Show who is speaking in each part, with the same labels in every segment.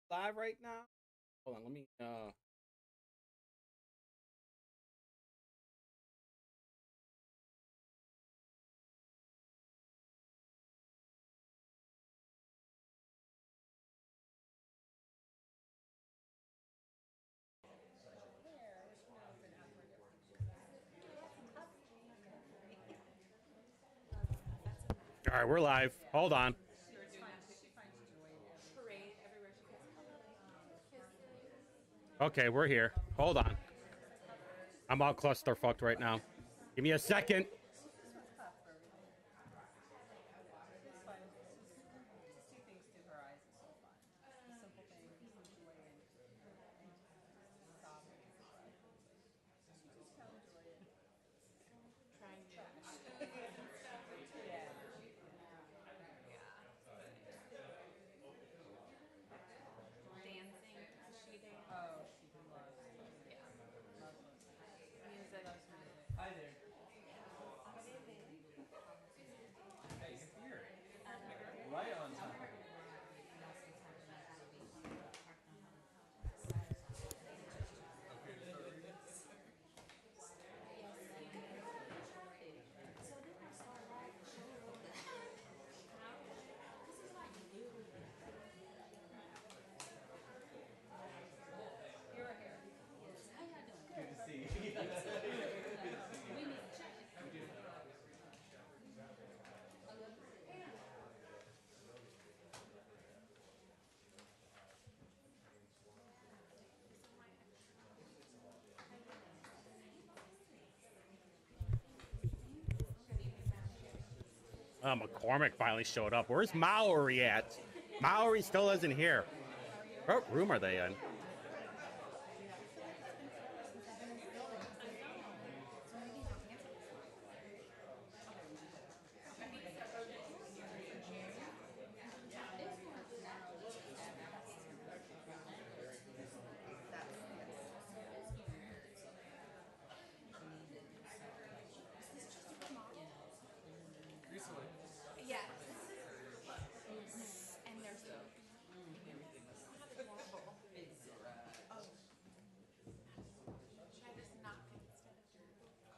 Speaker 1: live right now. Hold on, let me. All right, we're live. Hold on. Okay, we're here. Hold on. I'm all clusterfucked right now. Give me a second. McCormick finally showed up. Where's Mallory at? Mallory still isn't here. What room are they in?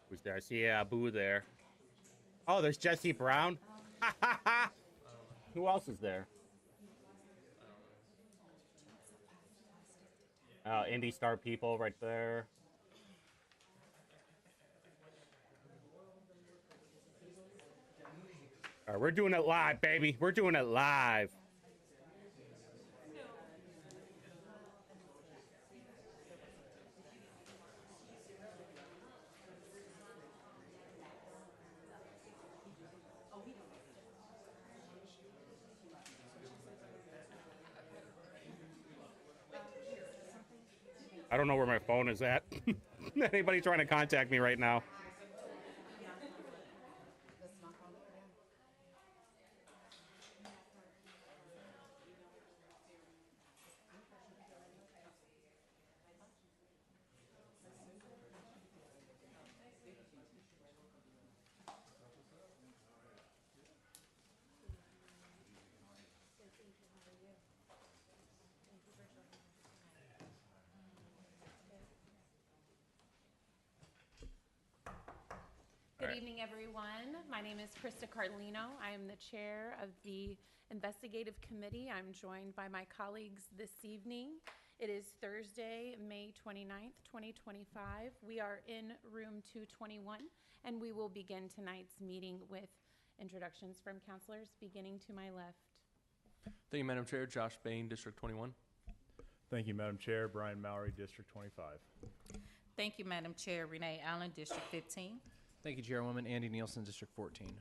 Speaker 1: Who's there? I see Abu there. Oh, there's Jesse Brown. Who else is there? Indie Star people right there. All right, we're doing it live, baby. We're doing it live. I don't know where my phone is at. Anybody trying to contact me right now?
Speaker 2: Good evening, everyone. My name is Krista Carlino. I am the chair of the Investigative Committee. I'm joined by my colleagues this evening. It is Thursday, May 29th, 2025. We are in room 221, and we will begin tonight's meeting with introductions from counselors, beginning to my left.
Speaker 3: Thank you, Madam Chair. Josh Bain, District 21.
Speaker 4: Thank you, Madam Chair. Brian Mallory, District 25.
Speaker 5: Thank you, Madam Chair. Renee Allen, District 15.
Speaker 6: Thank you, Chairwoman. Andy Nielsen, District 14.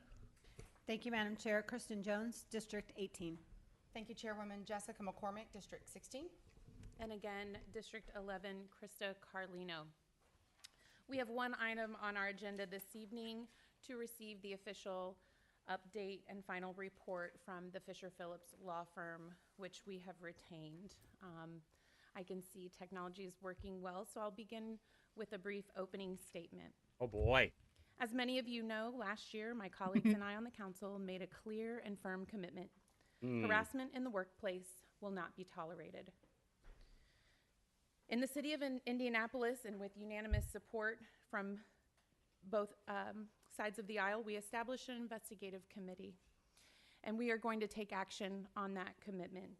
Speaker 7: Thank you, Madam Chair. Kristen Jones, District 18.
Speaker 8: Thank you, Chairwoman Jessica McCormick, District 16.
Speaker 2: And again, District 11, Krista Carlino. We have one item on our agenda this evening to receive the official update and final report from the Fisher Phillips law firm, which we have retained. I can see technology is working well, so I'll begin with a brief opening statement.
Speaker 1: Oh boy.
Speaker 2: As many of you know, last year, my colleagues and I on the council made a clear and firm commitment. Harassment in the workplace will not be tolerated. In the city of Indianapolis, and with unanimous support from both sides of the aisle, we established an investigative committee, and we are going to take action on that commitment.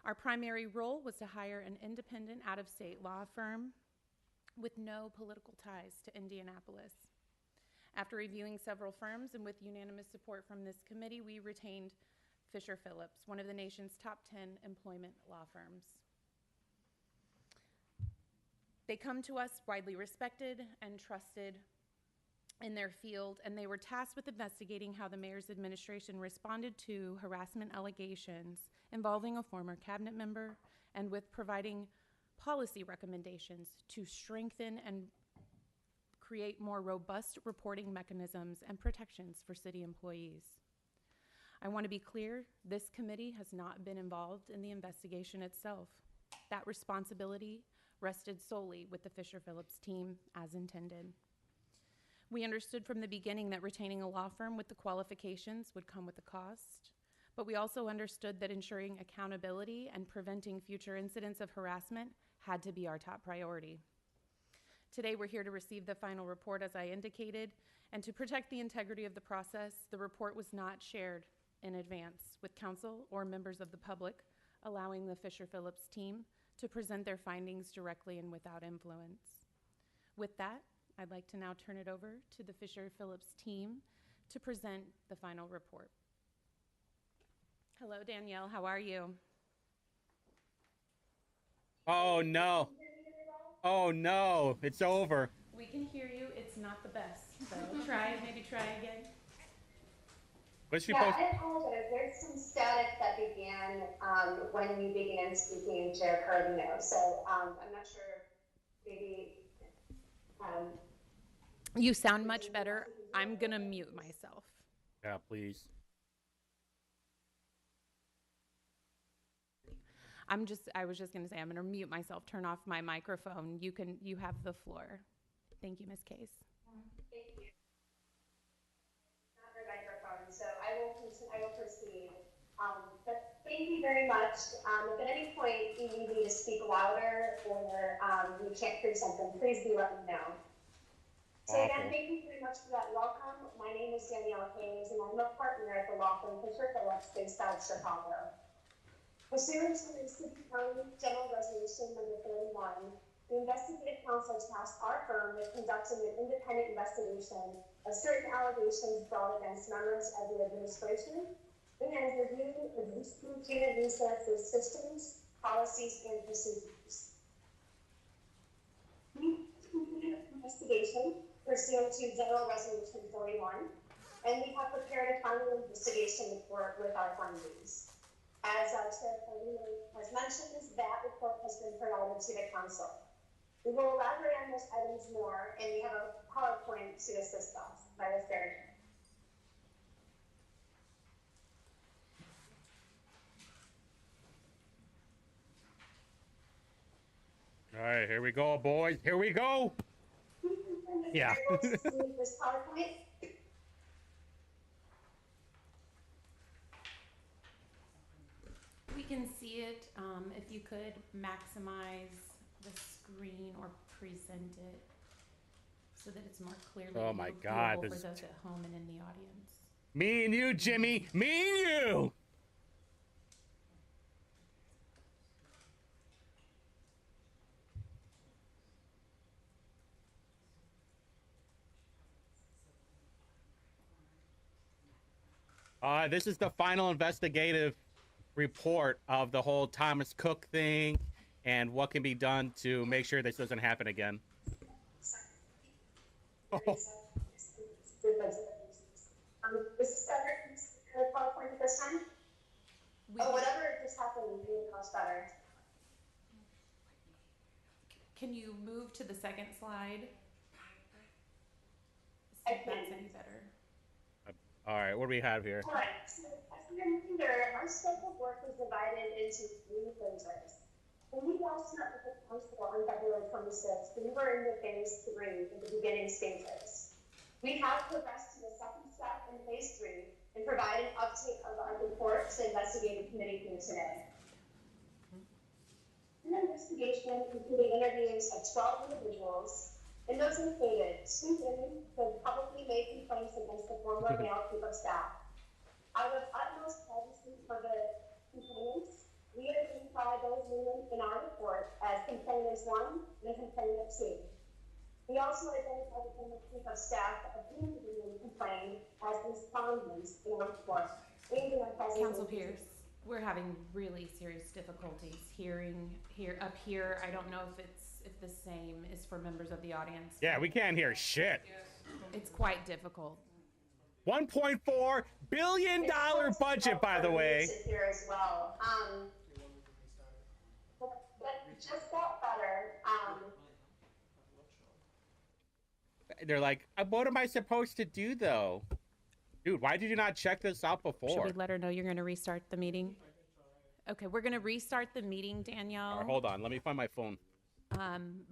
Speaker 2: Our primary role was to hire an independent out-of-state law firm with no political ties to Indianapolis. After reviewing several firms and with unanimous support from this committee, we retained Fisher Phillips, one of the nation's top 10 employment law firms. They come to us widely respected and trusted in their field, and they were tasked with investigating how the mayor's administration responded to harassment allegations involving a former cabinet member, and with providing policy recommendations to strengthen and create more robust reporting mechanisms and protections for city employees. I want to be clear, this committee has not been involved in the investigation itself. That responsibility rested solely with the Fisher Phillips team as intended. We understood from the beginning that retaining a law firm with the qualifications would come with a cost, but we also understood that ensuring accountability and preventing future incidents of harassment had to be our top priority. Today, we're here to receive the final report, as I indicated, and to protect the integrity of the process, the report was not shared in advance with council or members of the public, allowing the Fisher Phillips team to present their findings directly and without influence. With that, I'd like to now turn it over to the Fisher Phillips team to present the final report. Hello, Danielle, how are you?
Speaker 1: Oh no. Oh no, it's over.
Speaker 2: We can hear you, it's not the best, so maybe try again.
Speaker 1: What's she
Speaker 9: Yeah,
Speaker 1: post?
Speaker 9: I apologize. There's some static that began when you began speaking, Chair Cardino. So I'm not sure, maybe.
Speaker 2: You sound much better. I'm gonna mute myself.
Speaker 1: Yeah, please.
Speaker 2: I was just gonna say, I'm gonna mute myself, turn off my microphone. You have the floor. Thank you, Ms. Case.
Speaker 9: Thank you. Not her microphone, so I will proceed. But thank you very much. If at any point you need me to speak louder or you can't hear something, please do let me know. So again, thank you very much for that welcome. My name is Danielle Hayes, and I'm a partner at the law firm Fisher Phillips based out of Chicago. Pursuant to the City County General Resolution number 31, the Investigative Council tasked our firm with conducting an independent investigation of certain allegations brought against members of the administration and review existing human resources systems, policies, and procedures. We completed an investigation pursuant to General Resolution 41, and we have prepared a final investigation report with our findings. As Chair Cardino has mentioned, that report has been provided to the council. We will elaborate on those items more, and we have a PowerPoint to assist us by the secretary.
Speaker 1: All right, here we go, boys. Here we go. Yeah.
Speaker 9: This PowerPoint.
Speaker 2: We can see it. If you could maximize the screen or present it so that it's more clearly
Speaker 1: Oh my God,
Speaker 2: viewable for
Speaker 1: this-
Speaker 2: those at home and in the audience.
Speaker 1: Me and you, Jimmy. Me and you. This is the final investigative report of the whole Thomas Cook thing and what can be done to make sure this doesn't happen again. Oh.
Speaker 9: Is better PowerPoint this time? Whatever just happened, really much better.
Speaker 2: Can you move to the second slide?
Speaker 9: I
Speaker 2: See if that's
Speaker 9: can.
Speaker 2: any better.
Speaker 1: All right, what do we have here?
Speaker 9: All right, so as a reminder, our scope of work was divided into 3 phases. When we last met with the council on February 26th, we were in the phase 3, in the beginning stages. We have progressed to the second step in phase 3 and provide an update of our report to the investigative committee here today. And then the investigation included interviews of 12 individuals, and those included students who publicly made complaints against the former male chief of staff. Out of utmost privacy for the complainants, we identify those women in our report as complainants 1 and complainant 2. We also identify the former chief of staff of whom we complained as respondents in our report. And in our
Speaker 2: Council
Speaker 9: presentation.
Speaker 2: Pierce, we're having really serious difficulties hearing up here. I don't know if the same is for members of the audience.
Speaker 1: Yeah, we can't hear shit.
Speaker 2: It's quite difficult.
Speaker 1: $1.4 billion budget, by the way.
Speaker 9: Here as well. But just got better.
Speaker 1: They're like, what am I supposed to do, though? Dude, why did you not check this out
Speaker 2: Should
Speaker 1: before?
Speaker 2: we let her know you're going to restart the meeting? Okay, we're going to restart the meeting, Danielle.
Speaker 1: All right, hold on. Let me find my phone.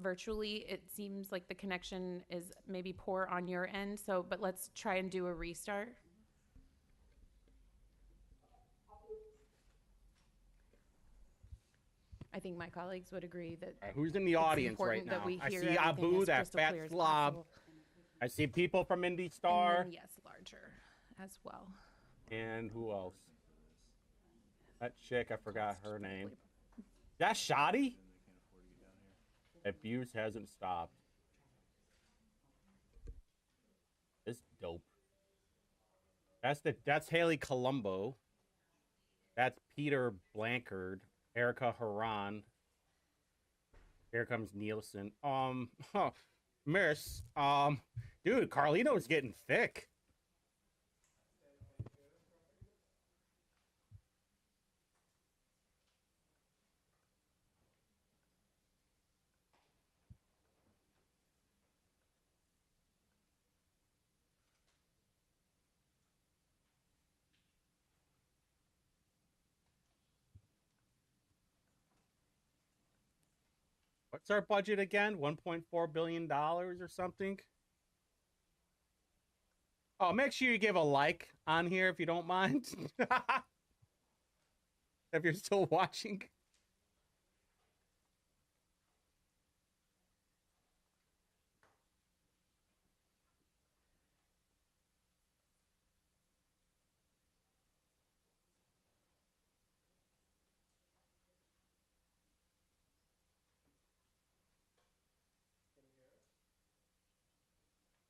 Speaker 2: Virtually, it seems like the connection is maybe poor on your end, but let's try and do a restart. I think my colleagues would agree that
Speaker 1: All right, who's in the
Speaker 2: it's
Speaker 1: audience right
Speaker 2: important
Speaker 1: now?
Speaker 2: that we
Speaker 1: I
Speaker 2: hear
Speaker 1: see
Speaker 2: everything
Speaker 1: Abu,
Speaker 2: as
Speaker 1: that
Speaker 2: crystal
Speaker 1: fat
Speaker 2: clear as
Speaker 1: slob.
Speaker 2: possible.
Speaker 1: I see people from Indy
Speaker 2: And
Speaker 1: Star.
Speaker 2: then, yes, larger as well.
Speaker 1: And who else? That chick, I forgot her name. That Shoddy? Abuse hasn't stopped. It's dope. That's Haley Colombo. That's Peter Blankard. Erica Haran. Here comes Nielsen. Miss, dude, Carlito's getting thick. What's our budget again? $1.4 billion or something? Oh, make sure you give a like on here if you don't mind. If you're still watching.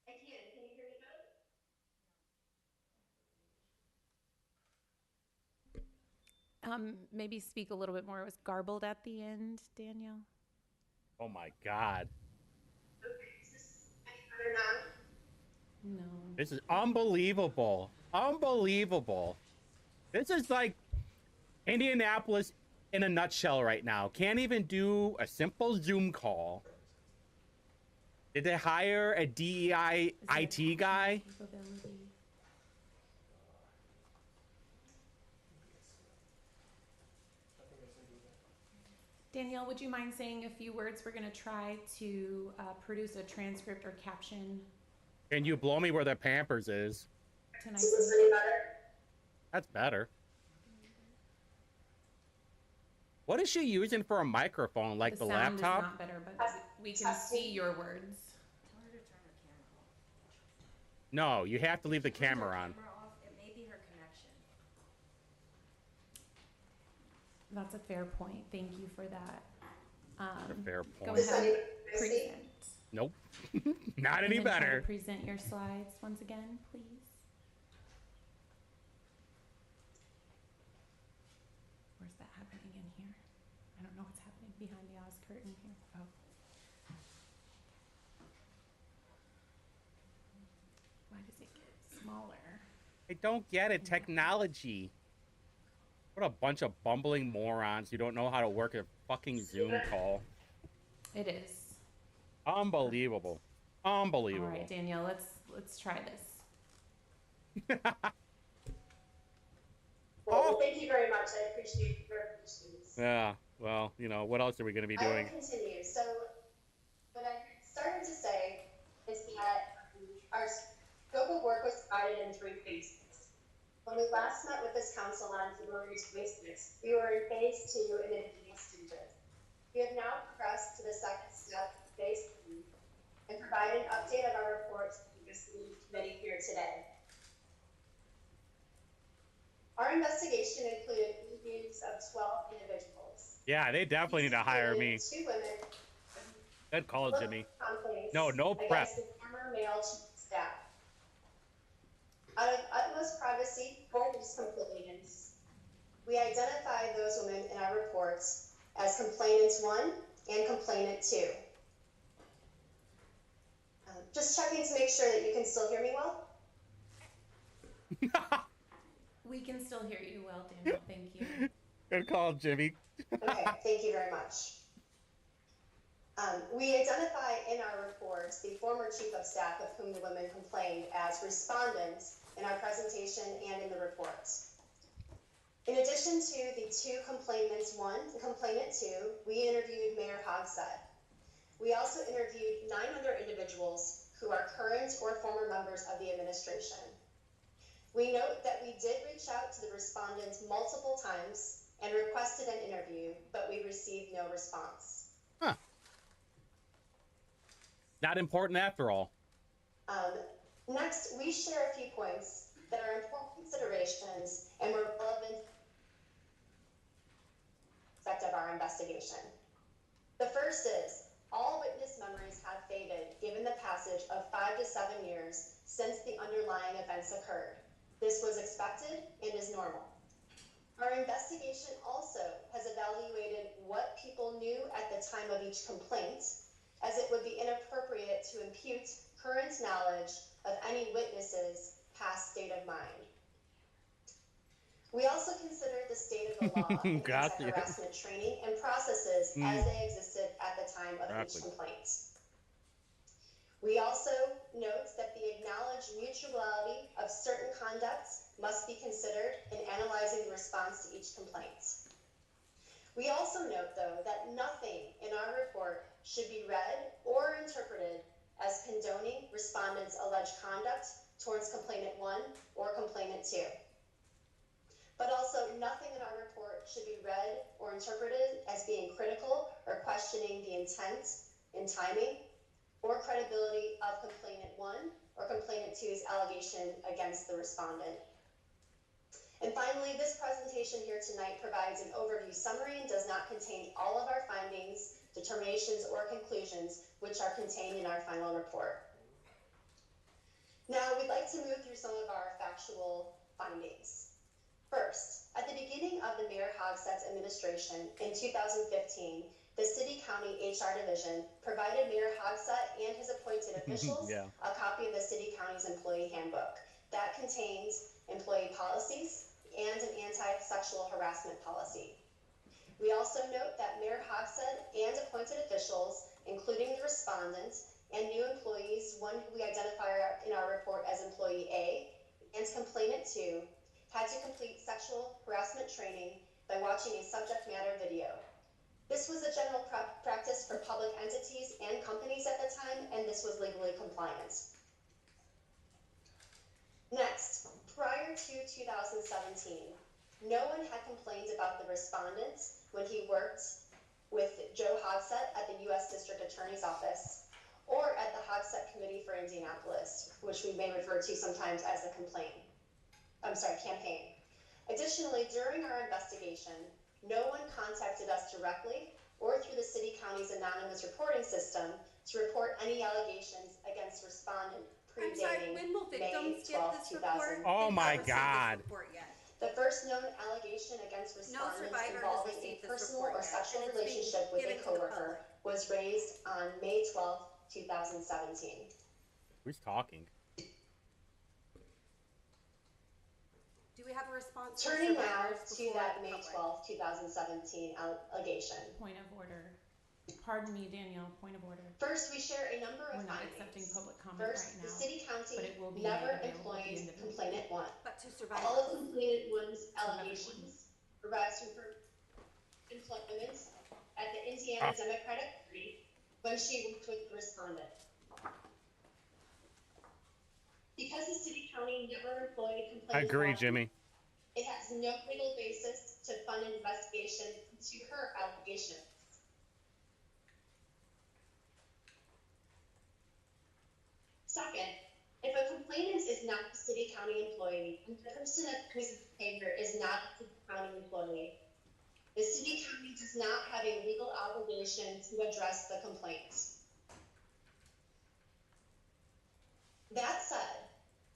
Speaker 9: I can. Can you hear me now?
Speaker 2: Maybe speak a little bit more. It was garbled at the end, Danielle.
Speaker 1: Oh my God.
Speaker 9: Okay, is this any better now?
Speaker 2: No.
Speaker 1: This is unbelievable. Unbelievable. This is like Indianapolis in a nutshell right now. Can't even do a simple Zoom call. Did they hire a DEI IT guy?
Speaker 2: Capability. Danielle, would you mind saying a few words? We're going to try to produce a transcript or caption
Speaker 1: Can you blow me where the Pampers is?
Speaker 2: tonight.
Speaker 9: Is this any better?
Speaker 1: That's better. What is she using for a microphone? Like the
Speaker 2: sound
Speaker 1: laptop?
Speaker 2: is not better, but we can see your words.
Speaker 1: No, you have to leave the camera on.
Speaker 10: It may be her connection.
Speaker 2: That's a fair point. Thank you for that.
Speaker 1: That's a fair
Speaker 2: Go
Speaker 1: point.
Speaker 2: ahead, present.
Speaker 1: Nope. Not
Speaker 2: And
Speaker 1: any
Speaker 2: then try to
Speaker 1: better.
Speaker 2: present your slides once again, please. Where's that happening in here? I don't know what's happening behind the Oz curtain here. Oh. Why does it get smaller?
Speaker 1: I don't get it. Technology. What a bunch of bumbling morons who don't know how to work a fucking Zoom call.
Speaker 2: It is.
Speaker 1: Unbelievable.
Speaker 2: All
Speaker 1: Unbelievable.
Speaker 2: right, Danielle, let's try this.
Speaker 9: Well, thank you very much. I appreciate your patience.
Speaker 1: Yeah, well, you know, what else are we going to be
Speaker 9: I will
Speaker 1: doing?
Speaker 9: continue. So, what I started to say is that our scope of work was divided in 3 phases. When we last met with this council on February 26th, we were in phase 2 and advanced stages. We have now progressed to the second step, phase 3, and provide an update of our report to the Investigative Committee here today. Our investigation included interviews of 12 individuals.
Speaker 1: Yeah, they definitely need to hire me.
Speaker 9: 2 women.
Speaker 1: Good call, Jimmy.
Speaker 9: Complaints
Speaker 1: No prep.
Speaker 9: against the former male chief of staff. Out of utmost privacy for these complainants, we identified those women in our reports as complainants 1 and complainant 2. Just checking to make sure that you can still hear me well.
Speaker 2: We can still hear you well, Daniel. Thank you.
Speaker 1: Good call, Jimmy.
Speaker 9: Okay, thank you very much. We identify in our reports the former chief of staff of whom the women complained as respondents in our presentation and in the reports. In addition to the 2 complainants 1 and complainant 2, we interviewed Mayor Hogsett. We also interviewed 9 other individuals who are current or former members of the administration. We note that we did reach out to the respondents multiple times and requested an interview, but we received no response.
Speaker 1: Huh. Not important after all.
Speaker 9: Next, we share a few points that are important considerations and were relevant aspect of our investigation. The first is, all witness memories have faded given the passage of 5 to 7 years since the underlying events occurred. This was expected and is normal. Our investigation also has evaluated what people knew at the time of each complaint, as it would be inappropriate to impute current knowledge of any witnesses' past state of mind. We also considered the state of the law in anti-harassment training and processes as they existed at the time of each complaint. We also note that the acknowledged mutuality of certain conducts must be considered in analyzing the response to each complaint. We also note, though, that nothing in our report should be read or interpreted as condoning respondents' alleged conduct towards complainant 1 or complainant 2. But also, nothing in our report should be read or interpreted as being critical or questioning the intent and timing or credibility of complainant 1 or complainant 2's allegation against the respondent. And finally, this presentation here tonight provides an overview summary and does not contain all of our findings, determinations, or conclusions, which are contained in our final report. Now, we'd like to move through some of our factual findings. First, at the beginning of the Mayor Hogsett's administration in 2015, the City-County HR Division provided Mayor Hogsett and his appointed officials a copy of the City-County's employee handbook that contains employee policies and an anti-sexual harassment policy. We also note that Mayor Hogsett and appointed officials, including the respondent and new employees, one who we identify in our report as employee A, and complainant 2, had to complete sexual harassment training by watching a subject matter video. This was a general practice for public entities and companies at the time, and this was legally compliant. Next, prior to 2017, no one had complained about the respondent when he worked with Joe Hogsett at the U.S. District Attorney's Office or at the Hogsett Committee for Indianapolis, which we may refer to sometimes as the campaign. Additionally, during our investigation, no one contacted us directly or through the City-County's anonymous reporting system to report any allegations against respondent predating
Speaker 10: when will
Speaker 9: May
Speaker 10: victims
Speaker 9: 12,
Speaker 10: get this report?
Speaker 9: 2000.
Speaker 1: Oh my
Speaker 10: They've not received
Speaker 1: God.
Speaker 10: this report yet.
Speaker 9: The first known allegation against
Speaker 10: No
Speaker 9: respondents
Speaker 10: survivor has
Speaker 9: involving a
Speaker 10: received this
Speaker 9: personal
Speaker 10: report
Speaker 9: or
Speaker 10: yet,
Speaker 9: sexual
Speaker 10: and it's being
Speaker 9: relationship with
Speaker 10: given
Speaker 9: a
Speaker 10: to the
Speaker 9: coworker was raised on May 12, 2017.
Speaker 1: Who's talking?
Speaker 10: Do we have a response?
Speaker 9: Turning
Speaker 10: from
Speaker 9: now
Speaker 10: survivors
Speaker 9: to
Speaker 10: before
Speaker 9: that
Speaker 10: the
Speaker 9: May
Speaker 10: public?
Speaker 9: 12, 2017 allegation.
Speaker 2: Point of order. Pardon me, Danielle, point of order.
Speaker 9: First, we share a number of
Speaker 2: We're not
Speaker 9: findings.
Speaker 2: accepting public comment
Speaker 9: First,
Speaker 2: right
Speaker 9: the
Speaker 2: now,
Speaker 9: City-County
Speaker 2: but it will be
Speaker 9: never
Speaker 2: made available at the
Speaker 9: employed
Speaker 2: end of the
Speaker 9: complainant 1.
Speaker 10: But to survivors.
Speaker 9: All of complainant 1's allegations arise from her employment at the Indiana Democratic Party when she worked with the respondent. Because the City-County never employed a complainant
Speaker 1: I agree,
Speaker 9: 1,
Speaker 1: Jimmy.
Speaker 9: it has no legal basis to fund an investigation into her allegations. is not a city county employee, and the person accused of behavior is not a city county employee. The city county does not have a legal obligation to address the complaints. That said,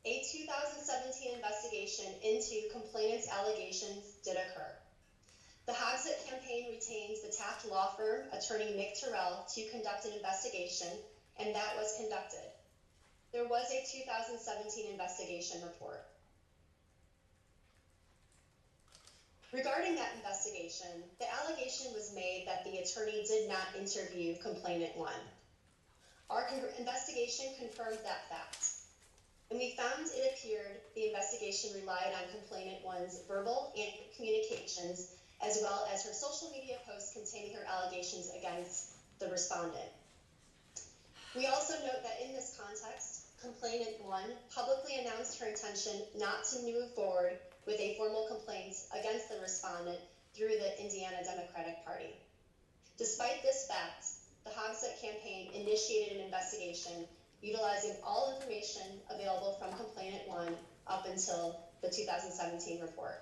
Speaker 9: a 2017 investigation into complainant's allegations did occur. The Hogsett campaign retains the Taft law firm attorney Nick Terrell to conduct an investigation, and that was conducted. There was a 2017 investigation report. Regarding that investigation, the allegation was made that the attorney did not interview complainant one. Our investigation confirmed that fact, and we found it appeared the investigation relied on complainant one's verbal and communications, as well as her social media posts containing her allegations against the respondent. We also note that in this context, complainant one publicly announced her intention not to move forward with a formal complaint against the respondent through the Indiana Democratic Party. Despite this fact, the Hogsett campaign initiated an investigation utilizing all information available from complainant one up until the 2017 report.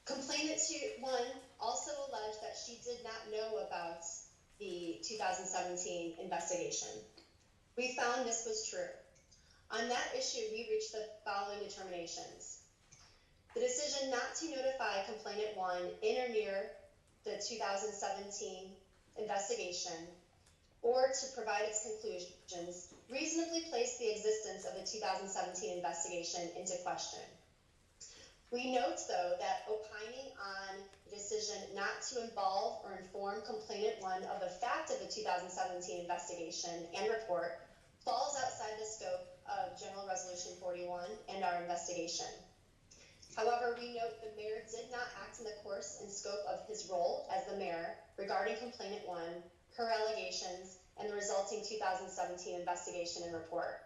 Speaker 9: Complainant one also alleged that she did not know about the 2017 investigation. We found this was true. On that issue, we reached the following determinations. The decision not to notify complainant one in or near the 2017 investigation or to provide its conclusions reasonably placed the existence of the 2017 investigation into question. We note, though, that opining on the decision not to involve or inform complainant one of the fact of the 2017 investigation and report falls outside the scope of General Resolution 41 and our investigation. However, we note the mayor did not act in the course and scope of his role as the mayor regarding complainant one, her allegations, and the resulting 2017 investigation and report.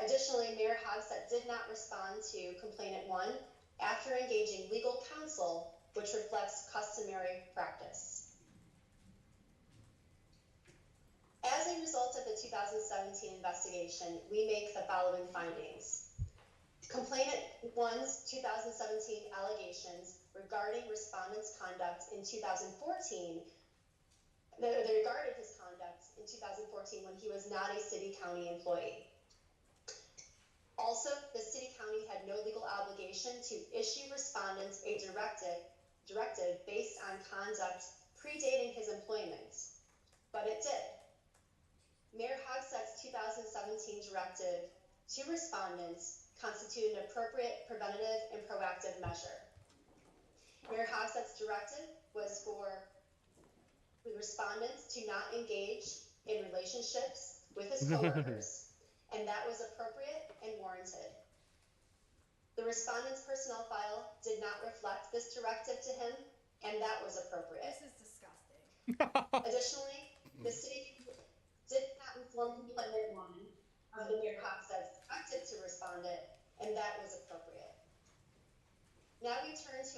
Speaker 9: Additionally, Mayor Hogsett did not respond to complainant one after engaging legal counsel, which reflects customary practice. As a result of the 2017 investigation, we make the following findings. Complainant one's 2017 allegations regarding respondent's conduct in 2014, they regarded his conduct in 2014 when he was not a city-county employee. Also, the city-county had no legal obligation to issue respondents a directive based on conduct predating his employment, but it did. Mayor Hogsett's 2017 directive to respondents constitute an appropriate preventative and proactive measure. Mayor Hogsett's directive was for the respondents to not engage in relationships with his coworkers, and that was appropriate and warranted. The respondent's personnel file did not reflect this directive to him, and that was appropriate.
Speaker 10: This is disgusting.
Speaker 9: Additionally, the city did not inform complainant one of the Mayor Hogsett's directive to respondent, and that was appropriate. Now we turn to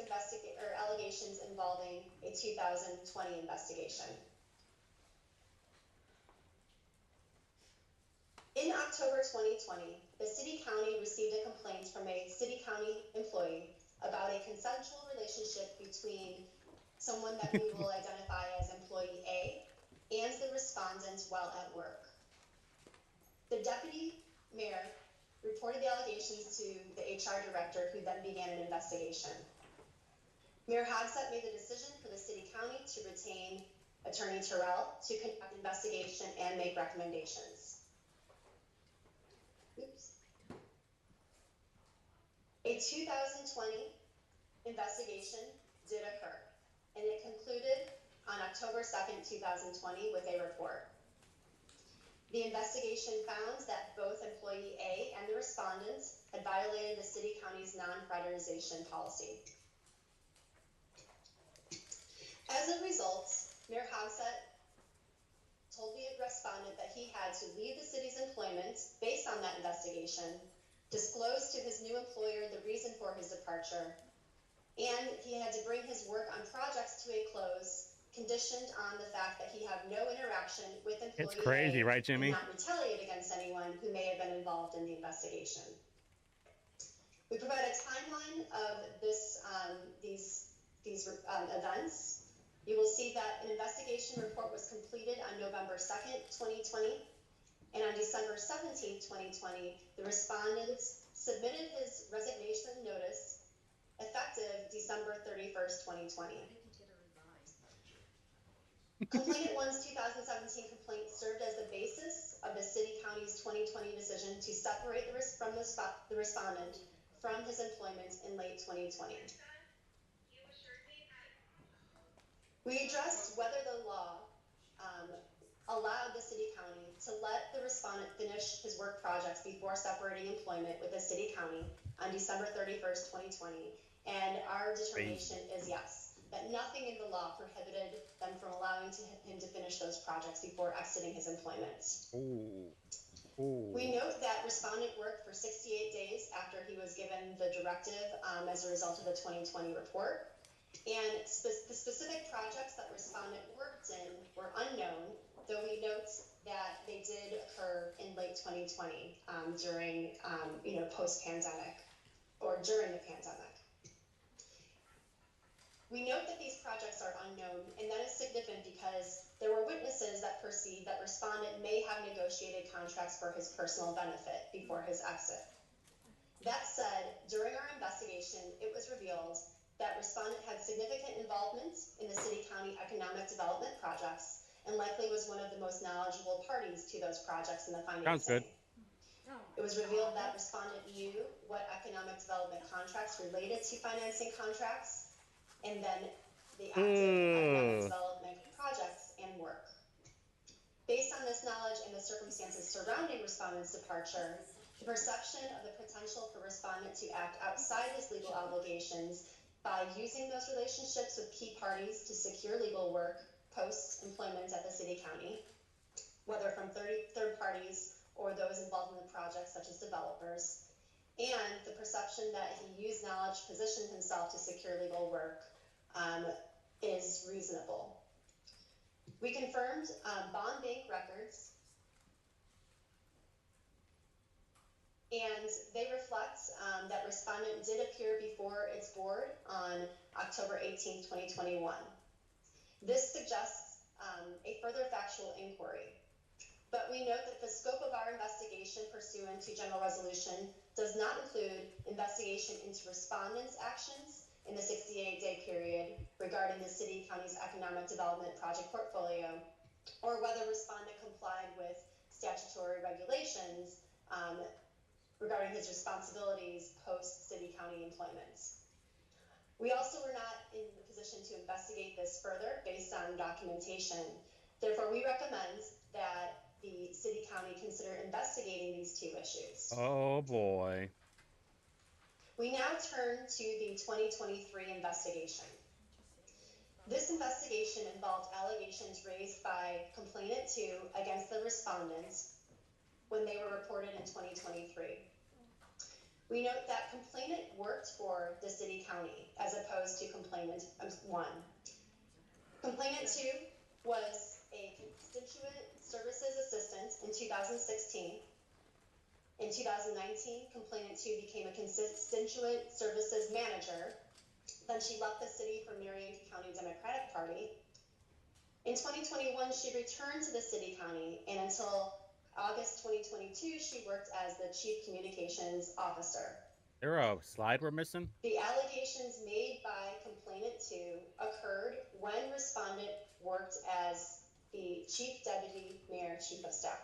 Speaker 9: allegations involving a 2020 investigation. In October 2020, the city-county received a complaint from a city-county employee about a consensual relationship between someone that we will identify as employee A and the respondent while at work. The deputy mayor reported the allegations to the HR director, who then began an investigation. Mayor Hogsett made the decision for the city-county to retain Attorney Terrell to conduct an investigation and make recommendations. A 2020 investigation did occur, and it concluded on October 2nd, 2020 with a report. The investigation found that both employee A and the respondents had violated the city-county's non-fraternization policy. As a result, Mayor Hogsett told the respondent that he had to leave the city's employment based on that investigation, disclose to his new employer the reason for his departure, and he had to bring his work on projects to a close
Speaker 11: conditioned on the fact that he have no interaction with employee
Speaker 1: It's crazy,
Speaker 11: A
Speaker 1: right, Jimmy?
Speaker 11: and not retaliate against anyone who may have been involved in the investigation. We provide a timeline of these events. You will see that an investigation report was completed on November 2nd, 2020, and on December 17th, 2020, the respondent submitted his resignation notice effective December 31st, 2020. Complainant 1's 2017 complaint served as the basis of the City County's 2020 decision to separate the respondent from his employment in late 2020. We addressed whether the law allowed the City County to let the respondent finish his work projects before separating employment with the City County on December 31st, 2020, and our determination is yes, that nothing in the law prohibited them from allowing him to finish those projects before exiting his employment.
Speaker 1: Ooh. Ooh.
Speaker 11: We note that respondent worked for 68 days after he was given the directive as a result of the 2020 report. And the specific projects that respondent worked in were unknown, though we note that they did occur in late 2020 during, post-pandemic or during the pandemic. We note that these projects are unknown, and that is significant because there were witnesses that perceived that respondent may have negotiated contracts for his personal benefit before his exit. That said, during our investigation, it was revealed that respondent had significant involvement in the city-county economic development projects and likely was one of the most knowledgeable parties to those projects in the financing.
Speaker 1: Sounds good.
Speaker 11: It was revealed that respondent knew what economic development contracts related to financing contracts and then the active economic development projects and work. Based on this knowledge and the circumstances surrounding respondent's departure, the perception of the potential for respondent to act outside his legal obligations by using those relationships with key parties to secure legal work post-employment at the City County, whether from third parties or those involved in the project, such as developers, and the perception that he used knowledge to position himself to secure legal work is reasonable. We confirmed bond bank records, and they reflect that respondent did appear before its board on October 18th, 2021. This suggests a further factual inquiry. But we note that the scope of our investigation pursuant to General Resolution does not include investigation into respondents' actions in the 68-day period regarding the City County's economic development project portfolio, or whether respondent complied with statutory regulations regarding his responsibilities post-City County employment. We also were not in the position to investigate this further based on documentation. Therefore, we recommend that the City County consider investigating these two issues.
Speaker 1: Oh boy.
Speaker 11: We now turn to the 2023 investigation. This investigation involved allegations raised by complainant 2 against the respondents when they were reported in 2023. We note that complainant worked for the City County as opposed to complainant 1. Complainant 2 was a constituent services assistant in 2016. In 2019, complainant 2 became a constituent services manager. Then she left the city for Marion County Democratic Party. In 2021, she returned to the City County, and until August 2022, she worked as the Chief Communications Officer.
Speaker 1: There a slide we're missing?
Speaker 11: The allegations made by complainant 2 occurred when respondent worked as the Chief Deputy Mayor Chief of Staff.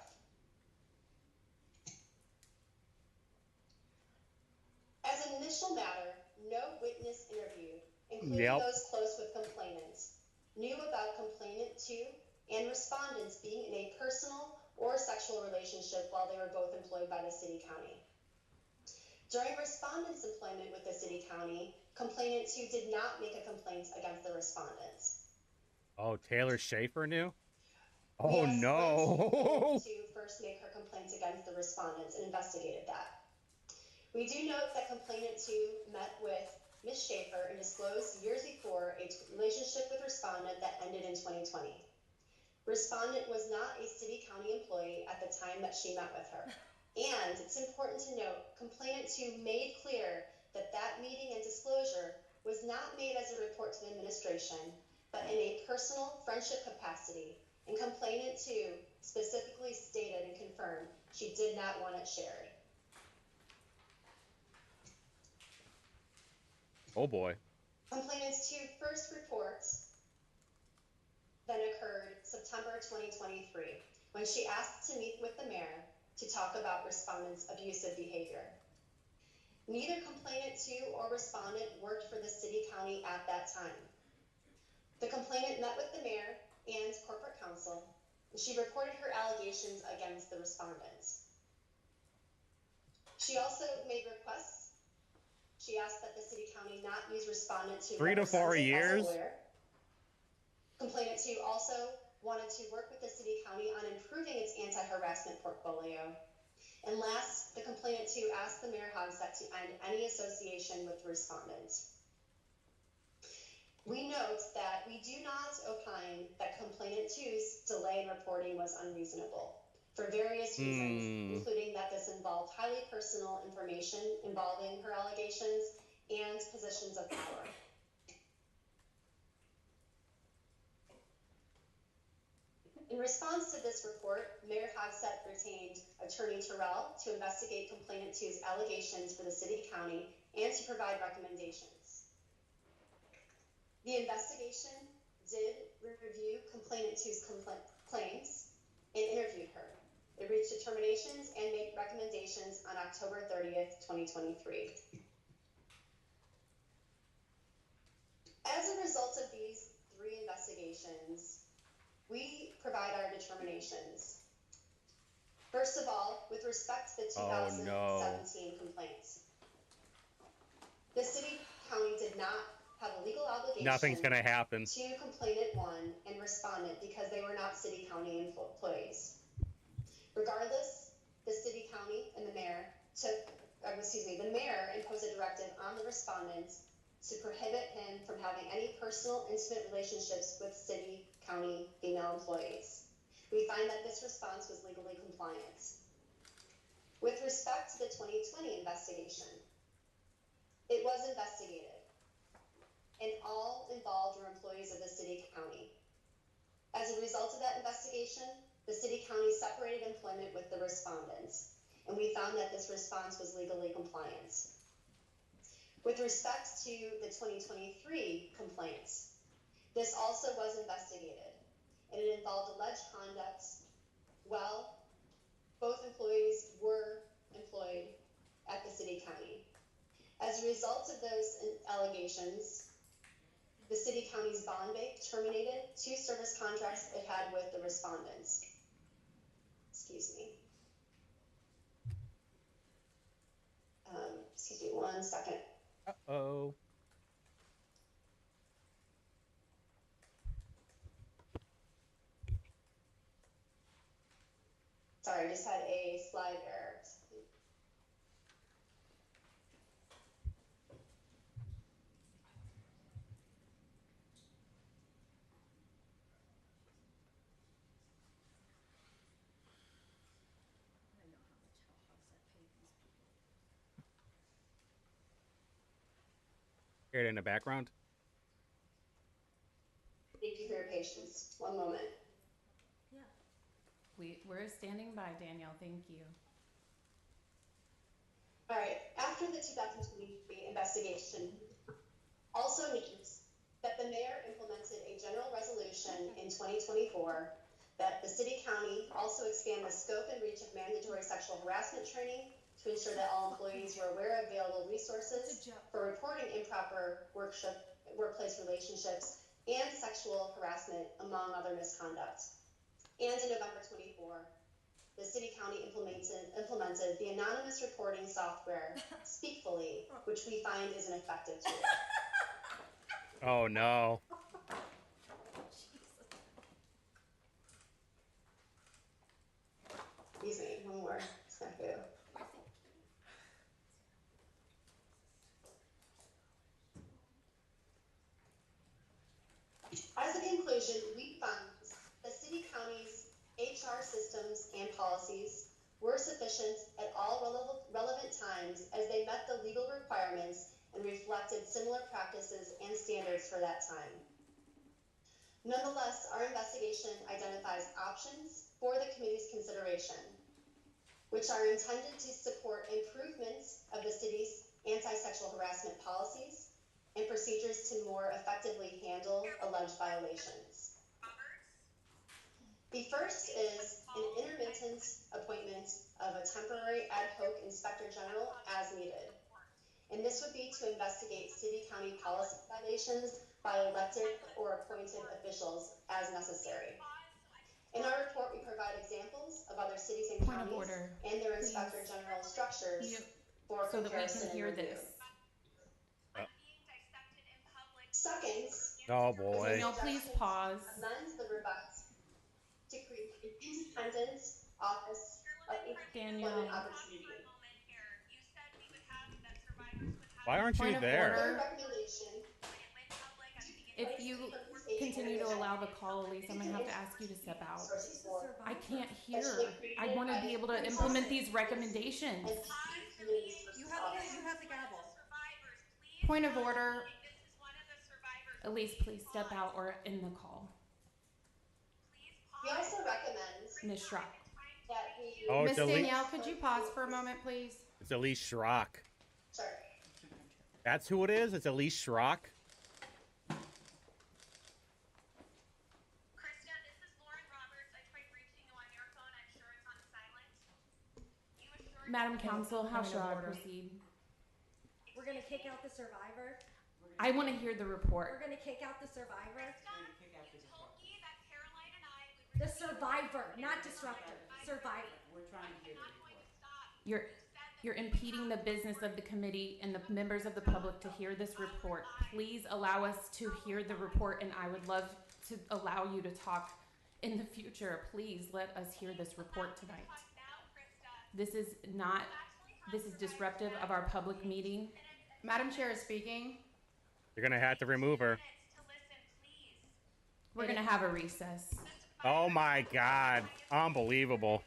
Speaker 11: As an initial matter, no witness interviewed, including those close with complainants, knew about complainant 2 and respondents being in a personal or sexual relationship while they were both employed by the City County. During respondent's employment with the City County, complainant 2 did not make a complaint against the respondents.
Speaker 1: Oh, Taylor Schaefer knew?
Speaker 11: We
Speaker 1: Oh
Speaker 11: asked
Speaker 1: no.
Speaker 11: to first make her complaints against the respondents and investigated that. We do note that complainant 2 met with Ms. Schaefer and disclosed years before a relationship with respondent that ended ended in 2020. Respondent was not a city-county employee at the time that she met with her. And it's important to note, complainant 2 made clear that that meeting and disclosure was not made as a report to the administration, but in a personal friendship capacity. And complainant 2 specifically stated and confirmed she did not want it shared.
Speaker 1: Oh boy.
Speaker 11: Complainant's 2 first reports then occurred September 2023, when she asked to meet with the mayor to talk about respondent's abusive behavior. Neither complainant 2 or respondent worked for the city-county at that time. The complainant met with the mayor and corporate counsel, and she reported her allegations against the respondents. She also made requests. She asked that the city-county not use respondent to
Speaker 1: 3 to 4 years.
Speaker 11: as a lawyer. Complainant 2 also wanted to work with the city-county on improving its anti-harassment portfolio. And last, the complainant 2 asked the Mayor Hogsett to end any association with respondents. We note that we do not opine that complainant 2's delay in reporting was unreasonable for various reasons, including that this involved highly personal information involving her allegations and positions of power. In response to this report, Mayor Hogsett retained Attorney Terrell to investigate complainant 2's allegations for the city-county and to provide recommendations. The investigation did review complainant 2's claims and interviewed her. It reached determinations and made recommendations on October 30th, 2023. As a result of these 3 investigations, we provide our determinations. First of all, with respect to the 2017 complaints, the city-county did not have a legal obligation
Speaker 1: Nothing's gonna happen
Speaker 11: to complainant 1 and respondent because they were not city-county employees. Regardless, the city-county and the mayor the mayor imposed a directive on the respondent to prohibit him from having any personal, intimate relationships with city-county female employees. We find that this response was legally compliant. With respect to the 2020 investigation, it was investigated, and all involved were employees of the city-county. As a result of that investigation, the city-county separated employment with the respondents, and we found that this response was legally compliant. With respect to the 2023 complaints, this also was investigated, and it involved alleged conduct while both employees were employed at the city-county. As a result of those allegations, the city-county's bond bank terminated 2 service contracts it had with the respondents. Excuse me. Excuse me 1 second.
Speaker 1: Uh-oh.
Speaker 11: Sorry, I just had a slide error.
Speaker 1: Hear it in the background.
Speaker 11: Thank you for your patience. 1 moment.
Speaker 2: We're standing by, Danielle. Thank you.
Speaker 11: All right. After the 2023 investigation, also means that the mayor implemented a general resolution in 2024 that the city-county also expand the scope and reach of mandatory sexual harassment training to ensure that all employees were aware of available resources for reporting improper workplace relationships and sexual harassment, among other misconduct. And in November 24, the city-county implemented the anonymous reporting software, Speakfully, which we find is an effective tool.
Speaker 1: Oh no.
Speaker 11: Excuse me, 1 more snafu. As a conclusion, we found the city county's HR systems and policies were sufficient at all relevant times as they met the legal requirements and reflected similar practices and standards for that time. Nonetheless, our investigation identifies options for the committee's consideration, which are intended to support improvements of the city's anti-sexual harassment policies and procedures to more effectively handle alleged violations. The first is an intermittent appointment of a temporary ad hoc inspector general as needed. And this would be to investigate city-county policy violations by elected or appointed officials as necessary. In our report, we provide examples of other cities and
Speaker 2: Point of
Speaker 11: counties
Speaker 2: order,
Speaker 11: and their
Speaker 2: please.
Speaker 11: inspector general structures for
Speaker 2: So that we
Speaker 11: comparison
Speaker 2: can
Speaker 11: and
Speaker 2: hear
Speaker 11: review.
Speaker 2: this.
Speaker 11: Second,
Speaker 1: Oh
Speaker 11: the
Speaker 1: boy.
Speaker 2: Danielle, please
Speaker 11: suggestion
Speaker 2: pause.
Speaker 11: amends the revised to create an independent office of
Speaker 2: Danielle.
Speaker 11: employment opportunity.
Speaker 1: Why aren't you
Speaker 2: Point of
Speaker 1: there?
Speaker 11: Third
Speaker 2: order.
Speaker 11: recommendation.
Speaker 2: If you continue to allow the call, Elise, I'm gonna have to ask you to step out. I can't hear. I want to be able to implement these recommendations.
Speaker 10: You have the gavel.
Speaker 2: Point of order. Elise, please step out or end the call.
Speaker 11: We also recommend
Speaker 2: Ms. Schrock.
Speaker 11: that we.
Speaker 1: Oh,
Speaker 2: Miss
Speaker 1: it's Elise.
Speaker 2: Danielle, could you pause for a moment, please?
Speaker 1: It's Elise Schrock.
Speaker 11: Sorry.
Speaker 1: That's who it is? It's Elise Schrock?
Speaker 2: Madam Counsel, how shall I proceed?
Speaker 10: We're gonna kick out the survivor.
Speaker 2: I want to hear the
Speaker 10: We're
Speaker 2: report.
Speaker 10: gonna kick out the survivor. The survivor, not disruptor. Survivor.
Speaker 2: You're impeding the business of the committee and the members of the public to hear this report. Please allow us to hear the report, and I would love to allow you to talk in the future. Please let us hear this report tonight. This is disruptive of our public meeting. Madam Chair is speaking.
Speaker 1: You're gonna have to remove her.
Speaker 2: We're gonna have a recess.
Speaker 1: Oh my god. Unbelievable.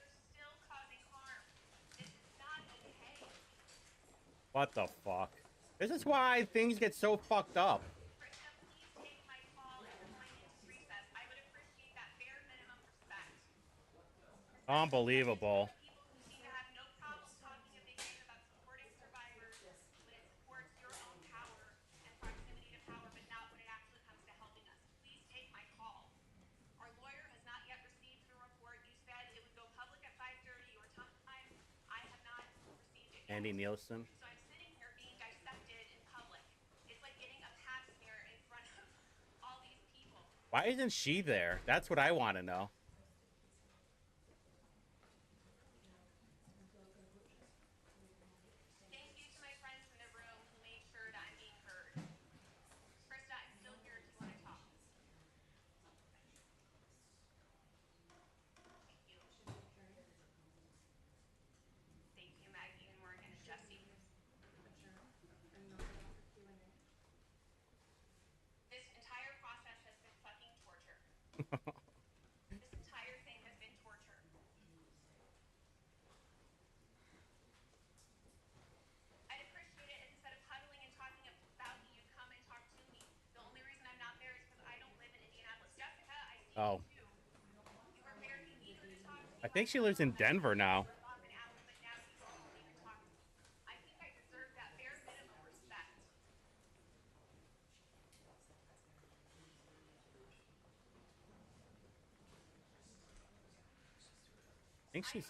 Speaker 1: What the fuck? This is why things get so fucked up. Unbelievable. Andy Nielsen. Why isn't she there? That's what I want to know. Oh. I think she lives in Denver now. I think she's...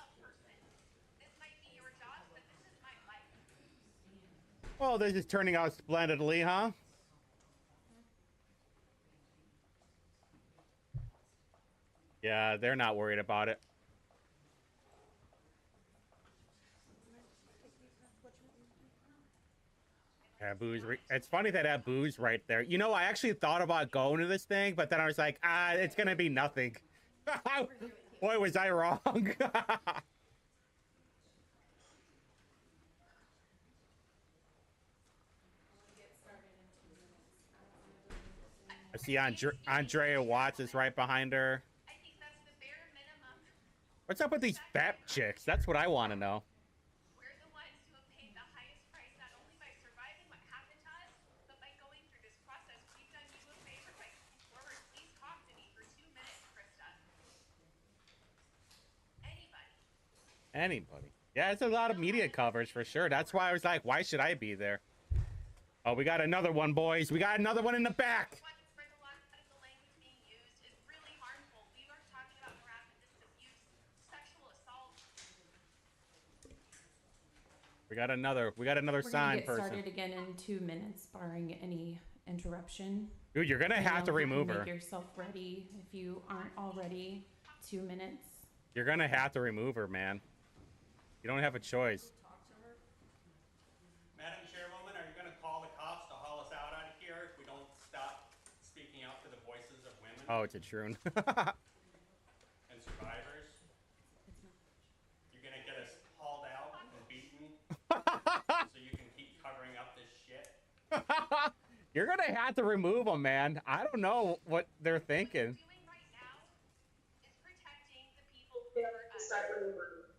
Speaker 1: Oh, this is turning out splendidly, huh? Yeah, they're not worried about it. Abu's it's funny that Abu's right there. You know, I actually thought about going to this thing, but then I was like, it's gonna be nothing. Boy, was I wrong. I see Andrea Watts is right behind her.
Speaker 2: I think that's the bare minimum.
Speaker 1: What's up with these fat chicks? That's what I want to know.
Speaker 2: We're the ones who have paid the highest price, not only by surviving what happened to us, but by going through this process. We've done you a favor by coming forward. Please talk to me for 2 minutes, Krista.
Speaker 1: Anybody. Yeah, it's a lot of media coverage for sure. That's why I was like, why should I be there? Oh, we got another one, boys. We got another one in the back.
Speaker 2: Where the lot of the language being used is really harmful. We are talking about harassment, this is abuse, sexual assault.
Speaker 1: We got another sign person.
Speaker 2: We're gonna get started again in 2 minutes, barring any interruption.
Speaker 1: Dude, you're gonna have to remove her.
Speaker 2: Make yourself ready if you aren't already. 2 minutes.
Speaker 1: You're gonna have to remove her, man. You don't have a choice.
Speaker 12: Madam Chairwoman, are you going to call the cops to haul us out of here if we don't stop speaking out for the voices of women
Speaker 1: Oh, it's a troon.
Speaker 12: and survivors? You're going to get us hauled out and beaten so you can keep covering up this shit?
Speaker 1: You're gonna have to remove them, man. I don't know what they're thinking.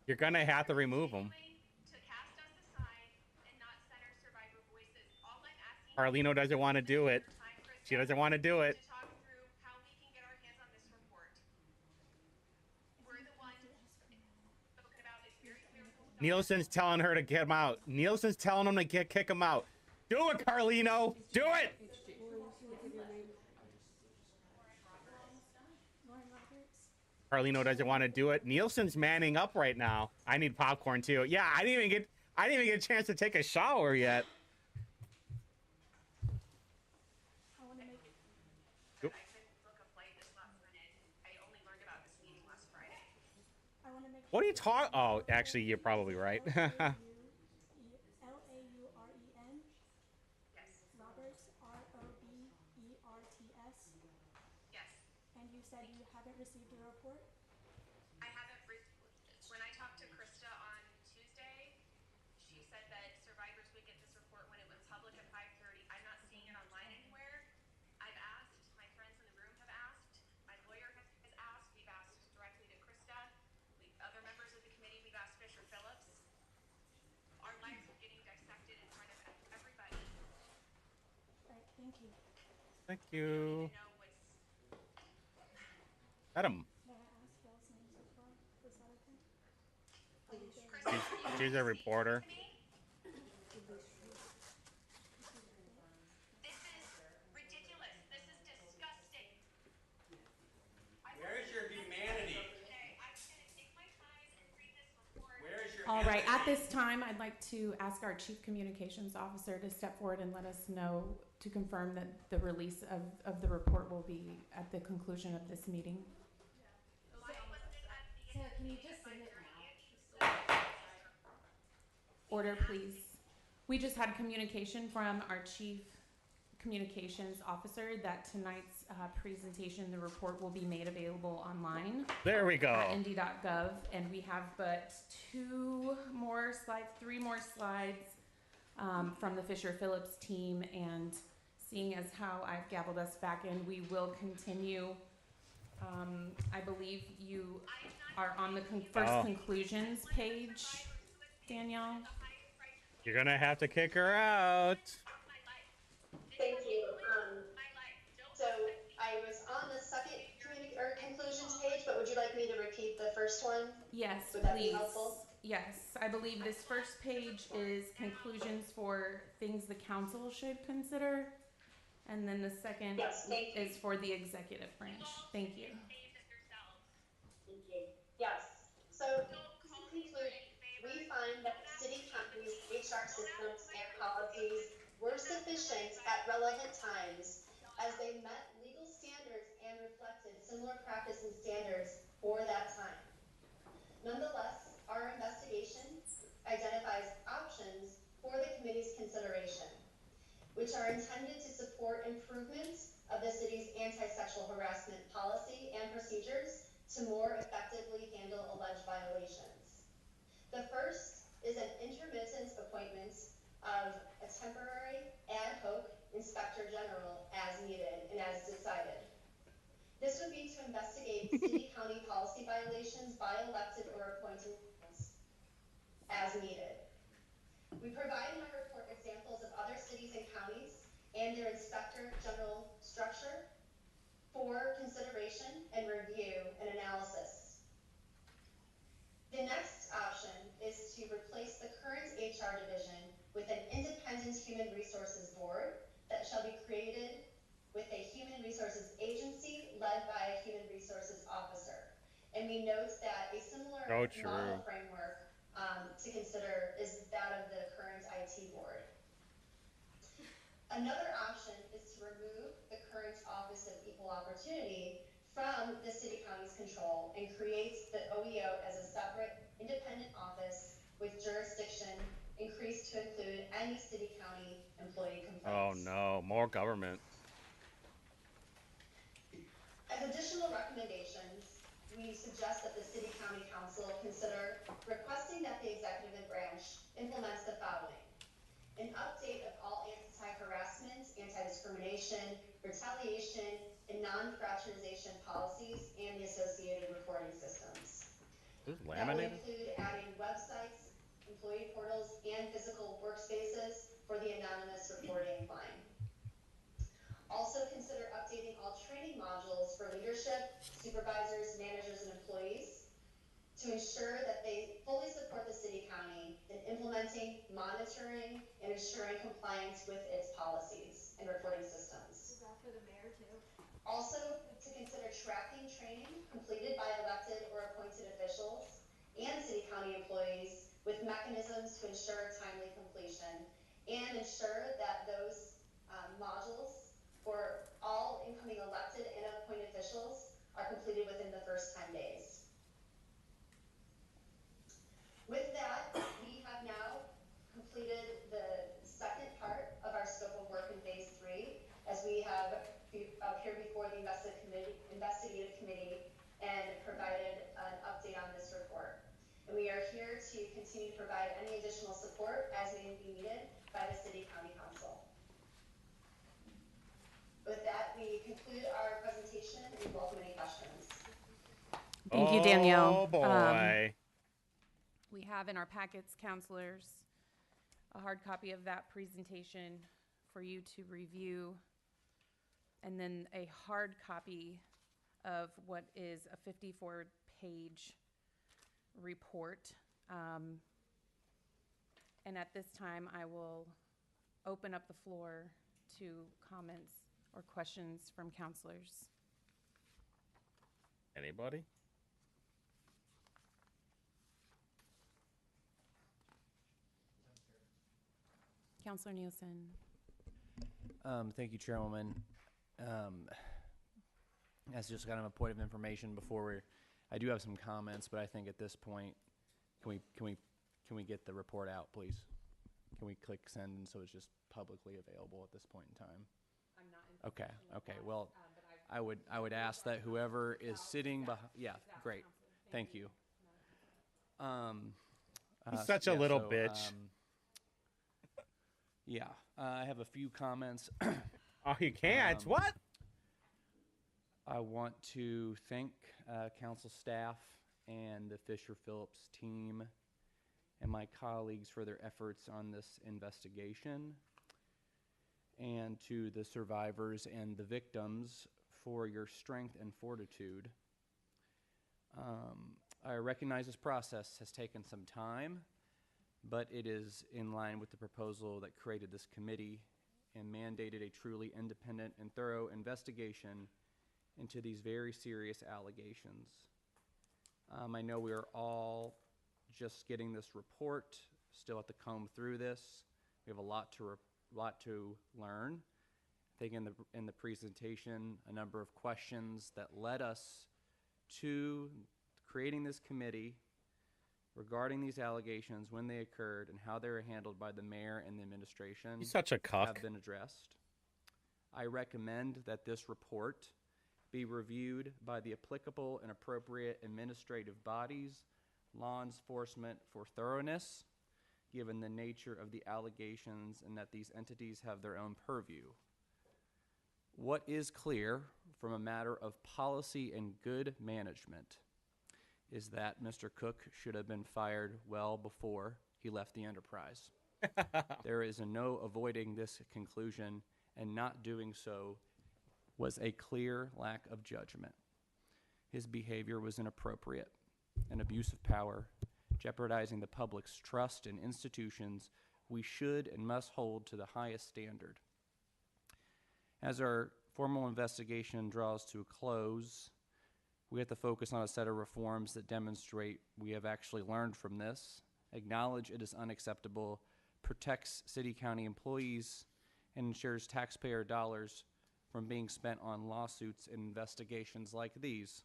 Speaker 1: You're gonna have to remove them. Carlino doesn't want to do it. She doesn't want to do it. Nielsen's telling her to get him out. Nielsen's telling him to kick him out. Do it, Carlino. Do it. Carlino doesn't want to do it. Nielsen's manning up right now. I need popcorn too. Yeah, I didn't even get a chance to take a shower yet. Oop. What are you talking? Oh, actually, you're probably right.
Speaker 10: L-A-U-R-E-N.
Speaker 2: Yes.
Speaker 10: Roberts, R-O-B-E-R-T-S.
Speaker 2: Yes.
Speaker 10: And you said you haven't received a report?
Speaker 2: I haven't. When I talked to Krista on Tuesday, she said that survivors would get this report when it went public at 5:30. I'm not seeing it online anywhere. I've asked. My friends in the room have asked. My lawyer has asked. We've asked directly to Krista. Other members of the committee, we've asked Fisher Phillips. Our lives are getting dissected in front of everybody.
Speaker 10: All right, thank you.
Speaker 1: Thank you. Adam.
Speaker 10: May I ask y'all's names as well? Is that okay?
Speaker 1: She's a reporter.
Speaker 2: This is ridiculous. This is disgusting.
Speaker 12: Where is your humanity? Where is your
Speaker 2: All right, at
Speaker 12: empathy?
Speaker 2: this time, I'd like to ask our Chief Communications Officer to step forward and let us know, to confirm that the release of the report will be at the conclusion of this meeting.
Speaker 10: Sarah, can you just send it now?
Speaker 2: Order, please. We just had communication from our Chief Communications Officer that tonight's presentation, the report will be made available online.
Speaker 1: There we go.
Speaker 2: At indy.gov, and we have but 3 more slides from the Fisher Phillips team, and seeing as how I've gabbled us back in, we will continue. I believe you are on the first conclusions page, Danielle.
Speaker 1: You're gonna have to kick her out.
Speaker 11: Thank you. So I was on the second conclusions page, but would you like me to repeat the first one?
Speaker 2: Yes,
Speaker 11: Would that
Speaker 2: please.
Speaker 11: be helpful?
Speaker 2: Yes, I believe this first page is conclusions for things the council should consider, and then the second
Speaker 11: Yes, thank you.
Speaker 2: is for the executive branch. Thank you.
Speaker 11: Thank you. Yes. So to conclude, we find that the city county's HR systems and policies were sufficient at relevant times as they met legal standards and reflected similar practice and standards for that time. Nonetheless, our investigation identifies options for the committee's consideration, which are intended to support improvements of the city's anti-sexual harassment policy and procedures to more effectively handle alleged violations. The first is an intermittent appointment of a temporary ad hoc Inspector General as needed and as decided. This would be to investigate city-county policy violations by elected or appointed officials as needed. We provide in our report examples of other cities and counties and their Inspector General structure for consideration and review and analysis. The next option is to replace the current HR division with an independent human resources board that shall be created with a human resources agency led by a human resources officer. And we note that a similar
Speaker 1: So true.
Speaker 11: model framework to consider is that of the current IT board. Another option is to remove the current Office of Equal Opportunity from the city county's control and create the OEO as a separate independent office with jurisdiction increased to include any city county employee
Speaker 1: Oh
Speaker 11: complaints.
Speaker 1: no, more government.
Speaker 11: As additional recommendations, we suggest that the city county council consider requesting that the executive branch implements the following: an update of all anti-harassment, anti-discrimination, retaliation, and non-fraternization policies and the associated reporting systems.
Speaker 1: This is
Speaker 11: That will
Speaker 1: laminated?
Speaker 11: include adding websites, employee portals, and physical workspaces for the anonymous reporting line. Also consider updating all training modules for leadership, supervisors, managers, and employees to ensure that they fully support the city county in implementing, monitoring, and ensuring compliance with its policies and reporting systems.
Speaker 10: Is that for the mayor too?
Speaker 11: Also to consider tracking training completed by elected or appointed officials and city county employees with mechanisms to ensure timely completion and ensure that those modules for all incoming elected and appointed officials are completed within the first 10 days. With that, we have now completed the second part of our scope of work in phase 3, as we have appeared before the investigative committee and provided an update on this report. And we are here to continue to provide any additional support as may be needed by the city county council. With that, we conclude our presentation and we welcome any questions.
Speaker 2: Thank you, Danielle.
Speaker 1: Oh boy.
Speaker 2: We have in our packets, counselors, a hard copy of that presentation for you to review, and then a hard copy of what is a 54-page report. And at this time, I will open up the floor to comments or questions from counselors.
Speaker 1: Anybody?
Speaker 2: Counselor Nielsen.
Speaker 6: Thank you, Chairwoman. As just kind of a point of information before I do have some comments, but I think at this point, can we get the report out, please? Can we click send and so it's just publicly available at this point in time?
Speaker 2: I'm not in
Speaker 6: Okay. Okay. Well, I would ask that whoever is sitting behind. Yeah. Great. Thank you.
Speaker 1: He's such a little bitch.
Speaker 6: Yeah, I have a few comments.
Speaker 1: Oh, you can't. What?
Speaker 6: I want to thank council staff and the Fisher Phillips team and my colleagues for their efforts on this investigation, and to the survivors and the victims for your strength and fortitude. I recognize this process has taken some time, but it is in line with the proposal that created this committee and mandated a truly independent and thorough investigation into these very serious allegations. I know we are all just getting this report, still have to comb through this. We have a lot to learn. I think in the presentation, a number of questions that led us to creating this committee regarding these allegations, when they occurred, and how they were handled by the mayor and the administration.
Speaker 1: He's such a cuck.
Speaker 6: Have been addressed. I recommend that this report be reviewed by the applicable and appropriate administrative bodies, law enforcement for thoroughness, given the nature of the allegations and that these entities have their own purview. What is clear from a matter of policy and good management is that Mr. Cook should have been fired well before he left the enterprise. There is no avoiding this conclusion, and not doing so was a clear lack of judgment. His behavior was inappropriate, an abuse of power, jeopardizing the public's trust in institutions we should and must hold to the highest standard. As our formal investigation draws to a close, we have to focus on a set of reforms that demonstrate we have actually learned from this, acknowledge it is unacceptable, protects city-county employees, and ensures taxpayer dollars from being spent on lawsuits and investigations like these.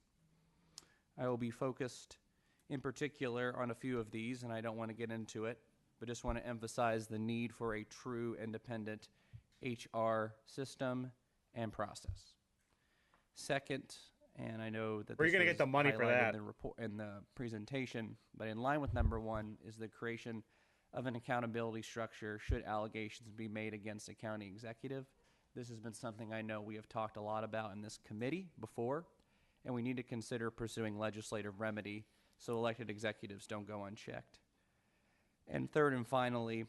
Speaker 6: I will be focused in particular on a few of these, and I don't want to get into it, but just want to emphasize the need for a true independent HR system and process. Second, and I know that
Speaker 1: Where are you
Speaker 6: this
Speaker 1: going to
Speaker 6: was
Speaker 1: get the money for
Speaker 6: highlighted
Speaker 1: that?
Speaker 6: in the report, in the presentation, but in line with number one is the creation of an accountability structure should allegations be made against a county executive. This has been something I know we have talked a lot about in this committee before, and we need to consider pursuing legislative remedy so elected executives don't go unchecked. And third and finally,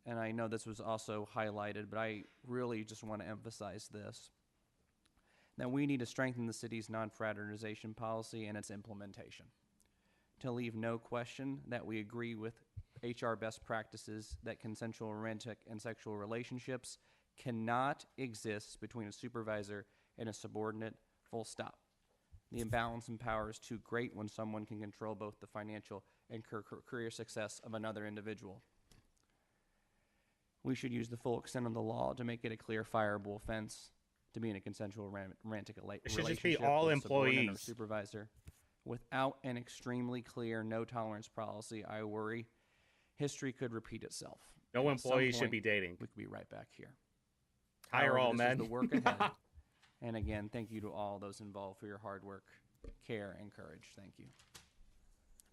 Speaker 6: and I know this was also highlighted, but I really just want to emphasize this, that we need to strengthen the city's non-fraternization policy and its implementation. To leave no question that we agree with HR best practices that consensual romantic and sexual relationships cannot exist between a supervisor and a subordinate, full stop. The imbalance in power is too great when someone can control both the financial and career success of another individual. We should use the full extent of the law to make it a clear fireable offense to be in a consensual romantic
Speaker 1: It should
Speaker 6: relationship
Speaker 1: just be all
Speaker 6: with a subordinate or
Speaker 1: employees.
Speaker 6: supervisor. Without an extremely clear no tolerance policy, I worry history could repeat itself.
Speaker 1: No
Speaker 6: At some
Speaker 1: employee should
Speaker 6: point,
Speaker 1: be dating.
Speaker 6: We could be right back here.
Speaker 1: Hire
Speaker 6: However,
Speaker 1: all
Speaker 6: this
Speaker 1: men.
Speaker 6: is the work ahead. And again, thank you to all those involved for your hard work, care, and courage. Thank you.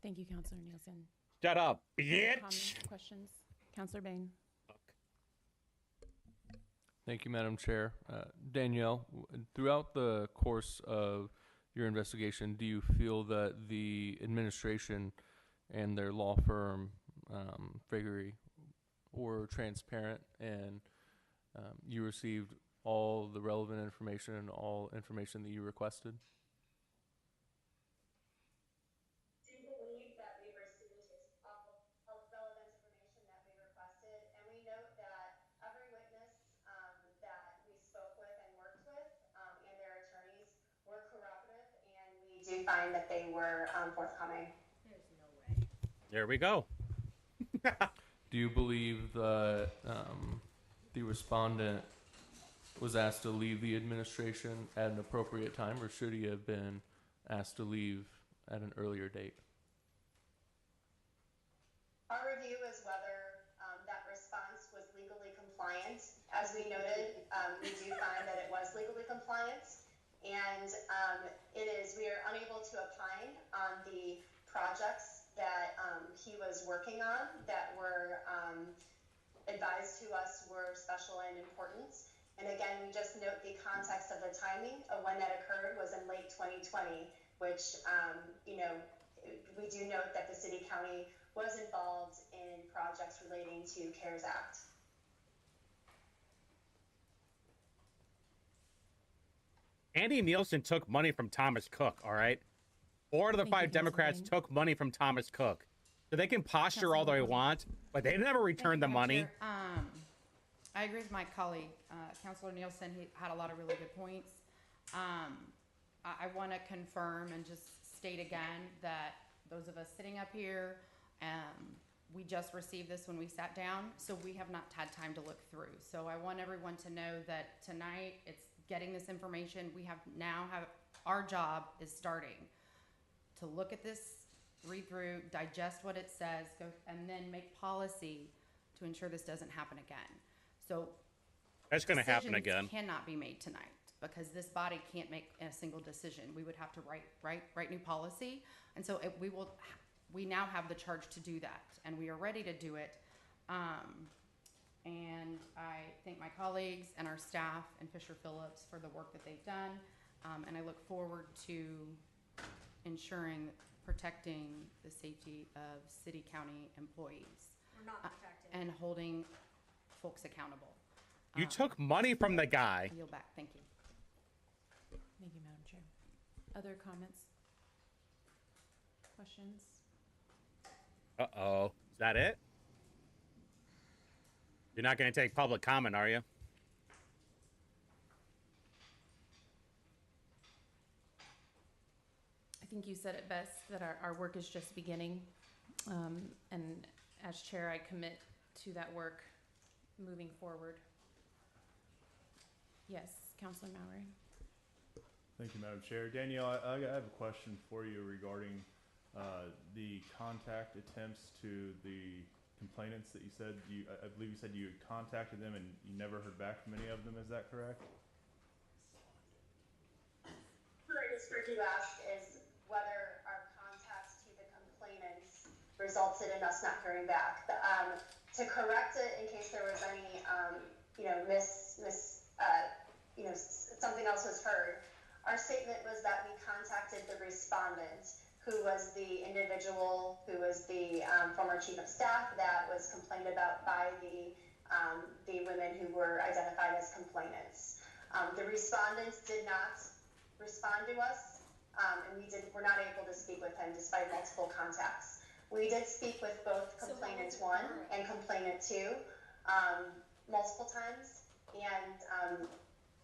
Speaker 2: Thank you, Counselor Nielsen.
Speaker 1: Shut up, bitch.
Speaker 2: Comments, questions? Counselor Bain.
Speaker 3: Thank you, Madam Chair. Danielle, throughout the course of your investigation, do you feel that the administration and their law firm, Fagery, were transparent and you received all the relevant information and all information that you requested?
Speaker 11: Do believe that we received all relevant information that we requested, and we note that every witness that we spoke with and worked with and their attorneys were corroborative, and we do find that they were forthcoming.
Speaker 5: There's no way.
Speaker 1: There we go.
Speaker 3: Do you believe that the respondent was asked to leave the administration at an appropriate time, or should he have been asked to leave at an earlier date?
Speaker 11: Our review is whether that response was legally compliant. As we noted, we do find that it was legally compliant, and we are unable to opine on the projects that he was working on that were advised to us were special and important. And again, we just note the context of the timing of when that occurred was in late 2020, which, we do note that the city county was involved in projects relating to CARES Act.
Speaker 1: Andy Nielsen took money from Thomas Cook, all right? 4 of the
Speaker 2: Thank you,
Speaker 1: 5 Democrats
Speaker 2: Councilman.
Speaker 1: took money from Thomas Cook. So they can posture all they want, but they never returned the
Speaker 8: Madam
Speaker 1: money.
Speaker 8: Chair, I agree with my colleague, Councilor Nielsen. He had a lot of really good points. I want to confirm and just state again that those of us sitting up here, we just received this when we sat down, so we have not had time to look through. So I want everyone to know that tonight it's getting this information. We have our job is starting to look at this, read through, digest what it says, and then make policy to ensure this doesn't happen again. So
Speaker 1: That's going to happen
Speaker 8: decisions
Speaker 1: again.
Speaker 8: cannot be made tonight because this body can't make a single decision. We would have to write new policy, and so we now have the charge to do that, and we are ready to do it. And I thank my colleagues and our staff and Fisher Phillips for the work that they've done. And I look forward to ensuring, protecting the safety of city, county employees.
Speaker 10: We're not protected.
Speaker 8: And holding folks accountable.
Speaker 1: You took money from the guy.
Speaker 8: I yield back. Thank you.
Speaker 2: Thank you, Madam Chair. Other comments? Questions?
Speaker 1: Uh-oh. Is that it? You're not going to take public comment, are you?
Speaker 2: I think you said it best, that our work is just beginning. And as chair, I commit to that work moving forward. Yes, Councilor Mallory.
Speaker 4: Thank you, Madam Chair. Danielle, I have a question for you regarding the contact attempts to the complainants that you said I believe you said you contacted them and you never heard back from any of them. Is that correct?
Speaker 11: What I just heard you ask is whether our contacts to the complainants resulted in us not hearing back. To correct it, in case there was any, something else was heard, our statement was that we contacted the respondent, who was the individual who was the former chief of staff that was complained about by the women who were identified as complainants. The respondents did not respond to us, and we're not able to speak with him despite multiple contacts. We did speak with both complainant 1 and complainant 2 multiple times, and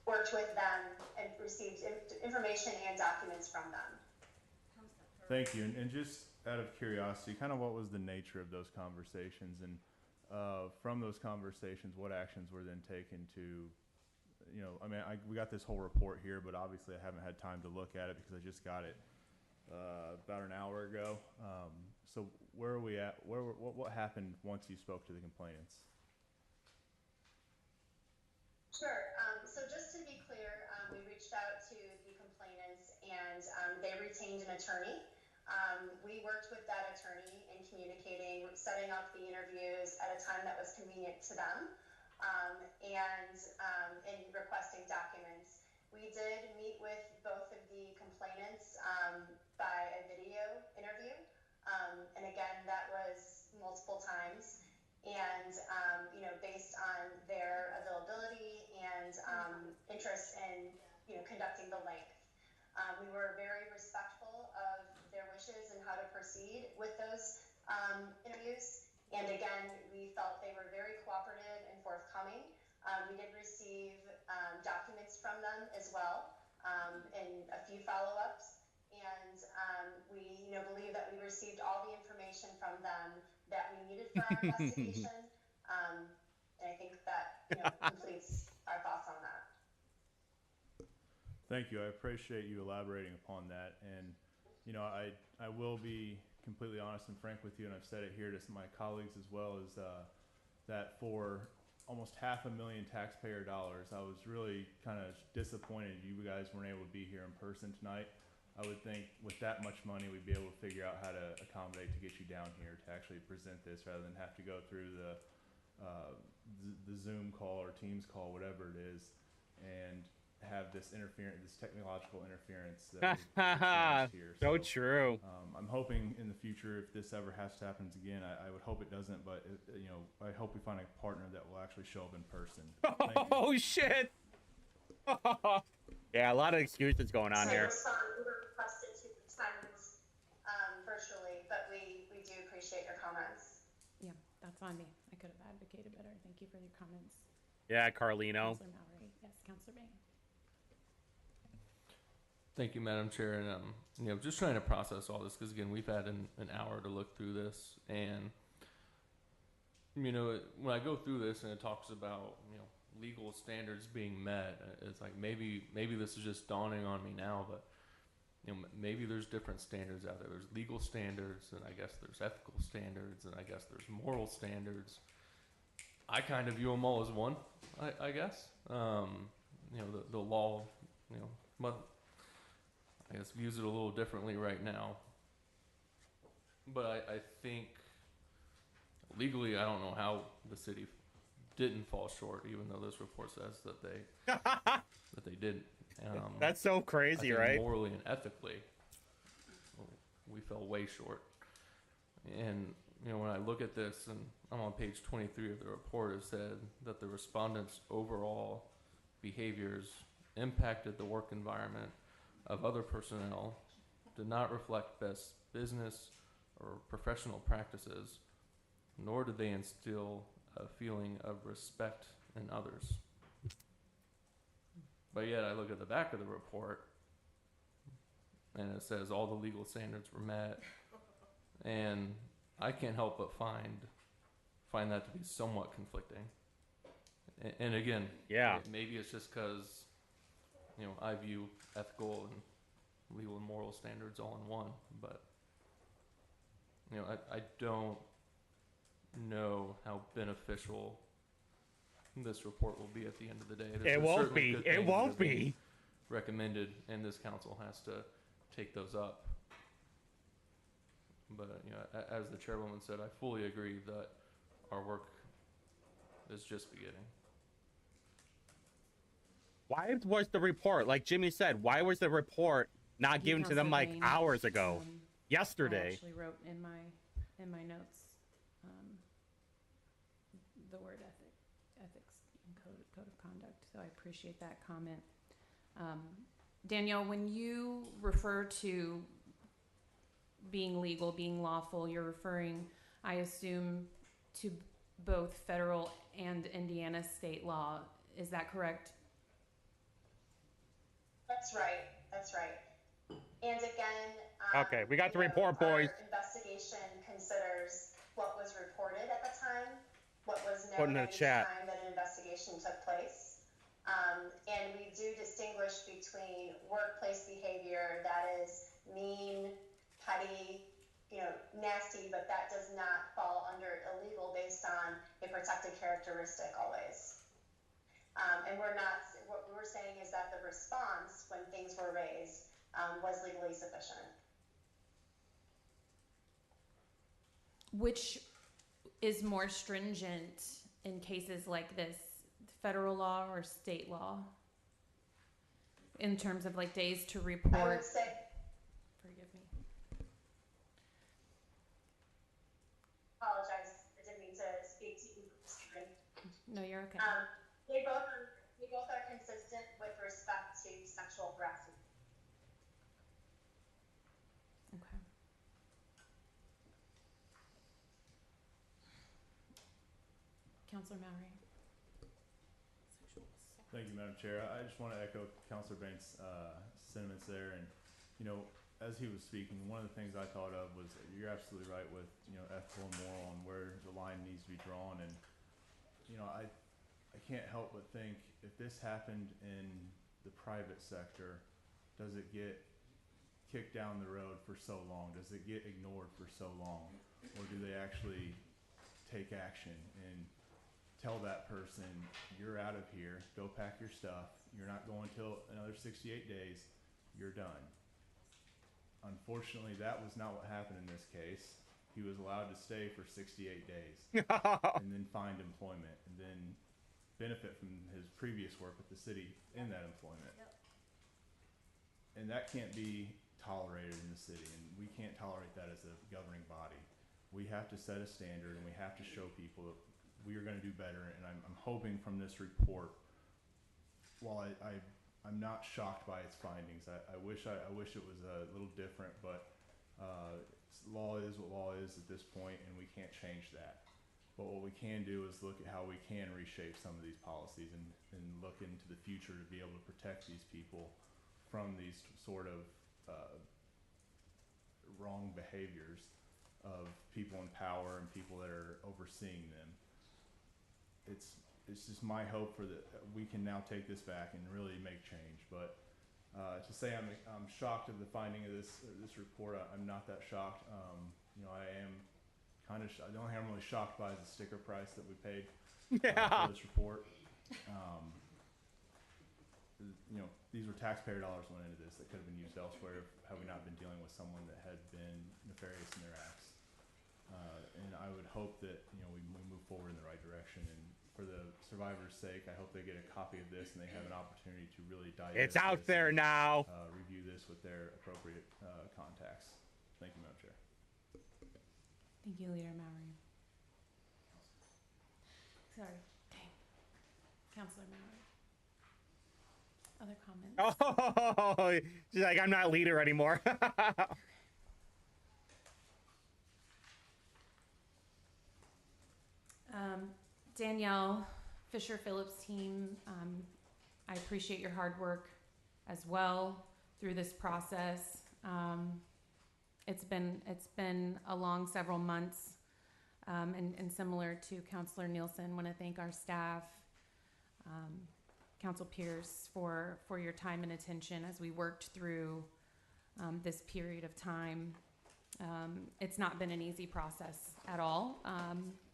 Speaker 11: worked with them and received information and documents from them.
Speaker 4: Thank you. And just out of curiosity, kind of what was the nature of those conversations? And from those conversations, what actions were then taken to, we got this whole report here, but obviously I haven't had time to look at it because I just got it about an hour ago. So where are we at? What happened once you spoke to the complainants?
Speaker 11: Sure. So just to be clear, we reached out to the complainants and they retained an attorney. We worked with that attorney in communicating, setting up the interviews at a time that was convenient to them, and in requesting documents. We did meet with both of the complainants by a video interview, and again, that was multiple times. And, based on their availability and interest in, conducting the length. We were very respectful of their wishes and how to proceed with those interviews. And again, we felt they were very cooperative and forthcoming. We did receive documents from them as well, and a few follow-ups. And we, believe that we received all the information from them that we needed for our investigation. And I think that, completes our thoughts on that.
Speaker 4: Thank you. I appreciate you elaborating upon that. And, I will be completely honest and frank with you, and I've said it here to some of my colleagues as well, is that for almost $500,000 taxpayer dollars, I was really kind of disappointed you guys weren't able to be here in person tonight. I would think with that much money, we'd be able to figure out how to accommodate to get you down here to actually present this rather than have to go through the Zoom call or Teams call, whatever it is, and have this technological interference that we've experienced here.
Speaker 1: So true.
Speaker 4: I'm hoping in the future, if this ever has to happen again, I would hope it doesn't, but I hope we find a partner that will actually show up in person.
Speaker 1: Oh shit! Yeah, a lot of excuses going on here.
Speaker 11: We were requested to attend virtually, but we do appreciate your comments.
Speaker 2: Yeah, that's on me. I could have advocated better. Thank you for your comments.
Speaker 1: Yeah, Carlino.
Speaker 2: Councilor Mallory. Yes, Councilor Bain.
Speaker 3: Thank you, Madam Chair. And, just trying to process all this because, again, we've had an hour to look through this. And, when I go through this and it talks about, legal standards being met, it's like maybe this is just dawning on me now, but, maybe there's different standards out there. There's legal standards, and I guess there's ethical standards, and I guess there's moral standards. I kind of view them all as one, I guess. The law, but I guess views it a little differently right now. But I think legally, I don't know how the city didn't fall short, even though this report says that they didn't.
Speaker 1: That's so
Speaker 3: I
Speaker 1: crazy,
Speaker 3: think
Speaker 1: right?
Speaker 3: morally and ethically, we fell way short. And when I look at this, and I'm on page 23 of the report, it said that the respondents' overall behaviors impacted the work environment of other personnel, did not reflect best business or professional practices, nor did they instill a feeling of respect in others. But yet I look at the back of the report and it says all the legal standards were met, and I can't help but find that to be somewhat conflicting. And again,
Speaker 1: Yeah.
Speaker 3: maybe it's just because I view ethical and legal and moral standards all in one, but I don't know how beneficial this report will be at the end of the day.
Speaker 1: It won't be. It won't be.
Speaker 3: Recommended, and this council has to take those up. But as the chairwoman said, I fully agree that our work is just beginning.
Speaker 1: Why was the report, like Jimmy said, why was the report not given to them like
Speaker 2: Counselor Bain,
Speaker 1: hours ago?
Speaker 2: I
Speaker 1: Yesterday.
Speaker 2: actually wrote in my notes the word ethics and code of conduct. So I appreciate that comment. Danielle, when you refer to being legal, being lawful, you're referring, I assume, to both federal and Indiana state law. Is that correct?
Speaker 11: That's right. That's right. And again,
Speaker 1: Okay, we got the report, boys.
Speaker 11: Our investigation considers what was reported at the time, what was
Speaker 1: Put in
Speaker 11: known
Speaker 1: the
Speaker 11: at the
Speaker 1: chat.
Speaker 11: time that an investigation took place. And we do distinguish between workplace behavior that is mean, petty, nasty, but that does not fall under illegal based on a protected characteristic always. And what we're saying is that the response when things were raised was legally sufficient.
Speaker 2: Which is more stringent in cases like this, federal law or state law? In terms of like days to report?
Speaker 11: I would say,
Speaker 2: forgive me.
Speaker 11: apologize, I didn't mean to speak to you.
Speaker 2: No, you're okay.
Speaker 11: They both are consistent with respect to sexual harassment.
Speaker 2: Okay. Councilor Mallory.
Speaker 4: Thank you, Madam Chair. I just want to echo Councilor Bain's sentiments there. And, as he was speaking, one of the things I thought of was you're absolutely right with, ethical and moral and where the line needs to be drawn. And, I can't help but think if this happened in the private sector, does it get kicked down the road for so long? Does it get ignored for so long? Or do they actually take action and tell that person, you're out of here, go pack your stuff, you're not going till another 68 days, you're done. Unfortunately, that was not what happened in this case. He was allowed to stay for 68 days and then find employment and then benefit from his previous work with the city in that employment.
Speaker 10: Yep.
Speaker 4: And that can't be tolerated in the city, and we can't tolerate that as a governing body. We have to set a standard, and we have to show people that we are going to do better. And I'm hoping from this report, while I'm not shocked by its findings, I wish it was a little different, but law is what law is at this point, and we can't change that. But what we can do is look at how we can reshape some of these policies and look into the future to be able to protect these people from these sort of wrong behaviors of people in power and people that are overseeing them. It's just my hope for that we can now take this back and really make change. But to say I'm shocked of the finding of this report, I'm not that shocked. I am kind of the only thing I'm really shocked by is the sticker price that we paid for this report. These were taxpayer dollars went into this that could have been used elsewhere had we not been dealing with someone that had been nefarious in their acts. and I would hope that we move forward in the right direction. And for the survivors' sake, I hope they get a copy of this and they have an opportunity to really digest.
Speaker 1: It's out
Speaker 4: this
Speaker 1: there
Speaker 4: and,
Speaker 1: now.
Speaker 4: Review this with their appropriate contacts. Thank you, Madam Chair.
Speaker 2: Thank you, Leader Mowry. Sorry. Okay. Councilor Mowry. Other comments?
Speaker 1: Oh, she's like, I'm not leader anymore.
Speaker 2: Danielle, Fisher Phillips team, I appreciate your hard work as well through this process. It's been a long several months, and similar to Councilor Nielsen, I want to thank our staff, Council Pierce, for your time and attention as we worked through this period of time. It's not been an easy process at all,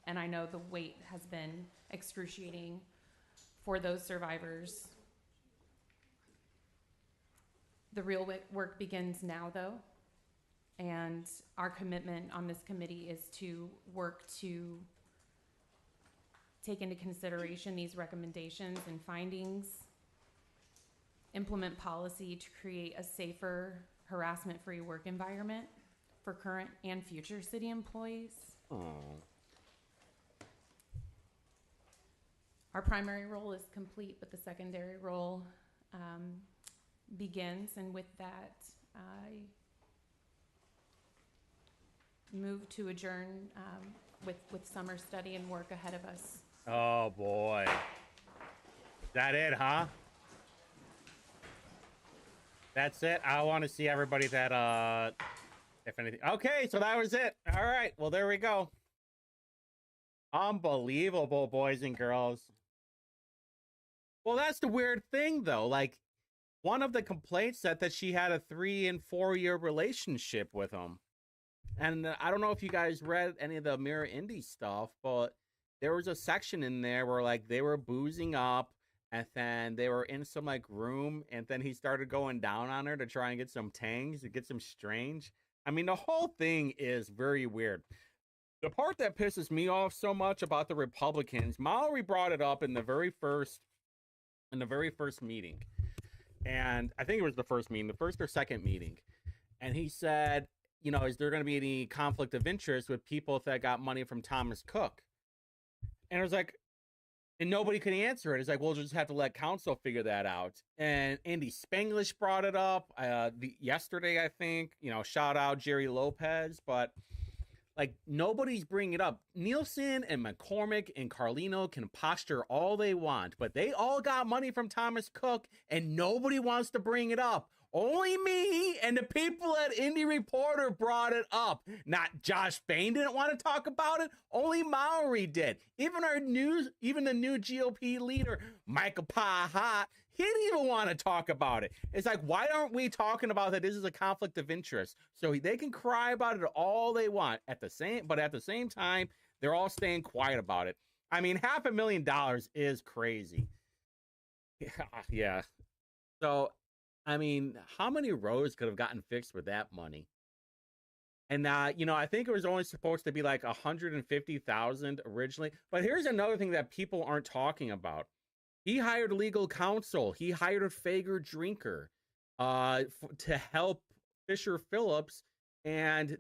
Speaker 2: and I know the wait has been excruciating for those survivors. The real work begins now, though, and our commitment on this committee is to work to take into consideration these recommendations and findings, implement policy to create a safer, harassment-free work environment for current and future city employees.
Speaker 1: Oh.
Speaker 2: Our primary role is complete, but the secondary role begins, and with that, I move to adjourn with summer study and work ahead of us.
Speaker 1: Oh boy. Is that it, huh? That's it. I want to see everybody that if anything. Okay, so that was it. All right. Well, there we go. Unbelievable, boys and girls. Well, that's the weird thing, though. Like, one of the complaints said that she had a 3 and 4 year relationship with him. And I don't know if you guys read any of the Mirror Indie stuff, but there was a section in there where, like, they were boozing up, and then they were in some, like, room, and then he started going down on her to try and get some tangs, to get some strange. I mean, the whole thing is very weird. The part that pisses me off so much about the Republicans, Mallory brought it up in the very first meeting. And I think it was the first meeting, the first or second meeting. And he said, is there going to be any conflict of interest with people that got money from Thomas Cook? And it was like, and nobody could answer it. It's like, we'll just have to let council figure that out. And Andy Spanglish brought it up yesterday, I think. Shout out Jerry Lopez, but like, nobody's bringing it up. Nielsen and McCormick and Carlino can posture all they want, but they all got money from Thomas Cook, and nobody wants to bring it up. Only me and the people at Indie Reporter brought it up. Not Josh Bain didn't want to talk about it. Only Mallory did. Even the new GOP leader, Michael Pahat, he didn't even want to talk about it. It's like, why aren't we talking about that this is a conflict of interest? So they can cry about it all they want but at the same time, they're all staying quiet about it. I mean, $500,000 is crazy. Yeah. So, I mean, how many roads could have gotten fixed with that money? And, I think it was only supposed to be like 150,000 originally. But here's another thing that people aren't talking about. He hired legal counsel. He hired a Fager drinker to help Fisher Phillips. And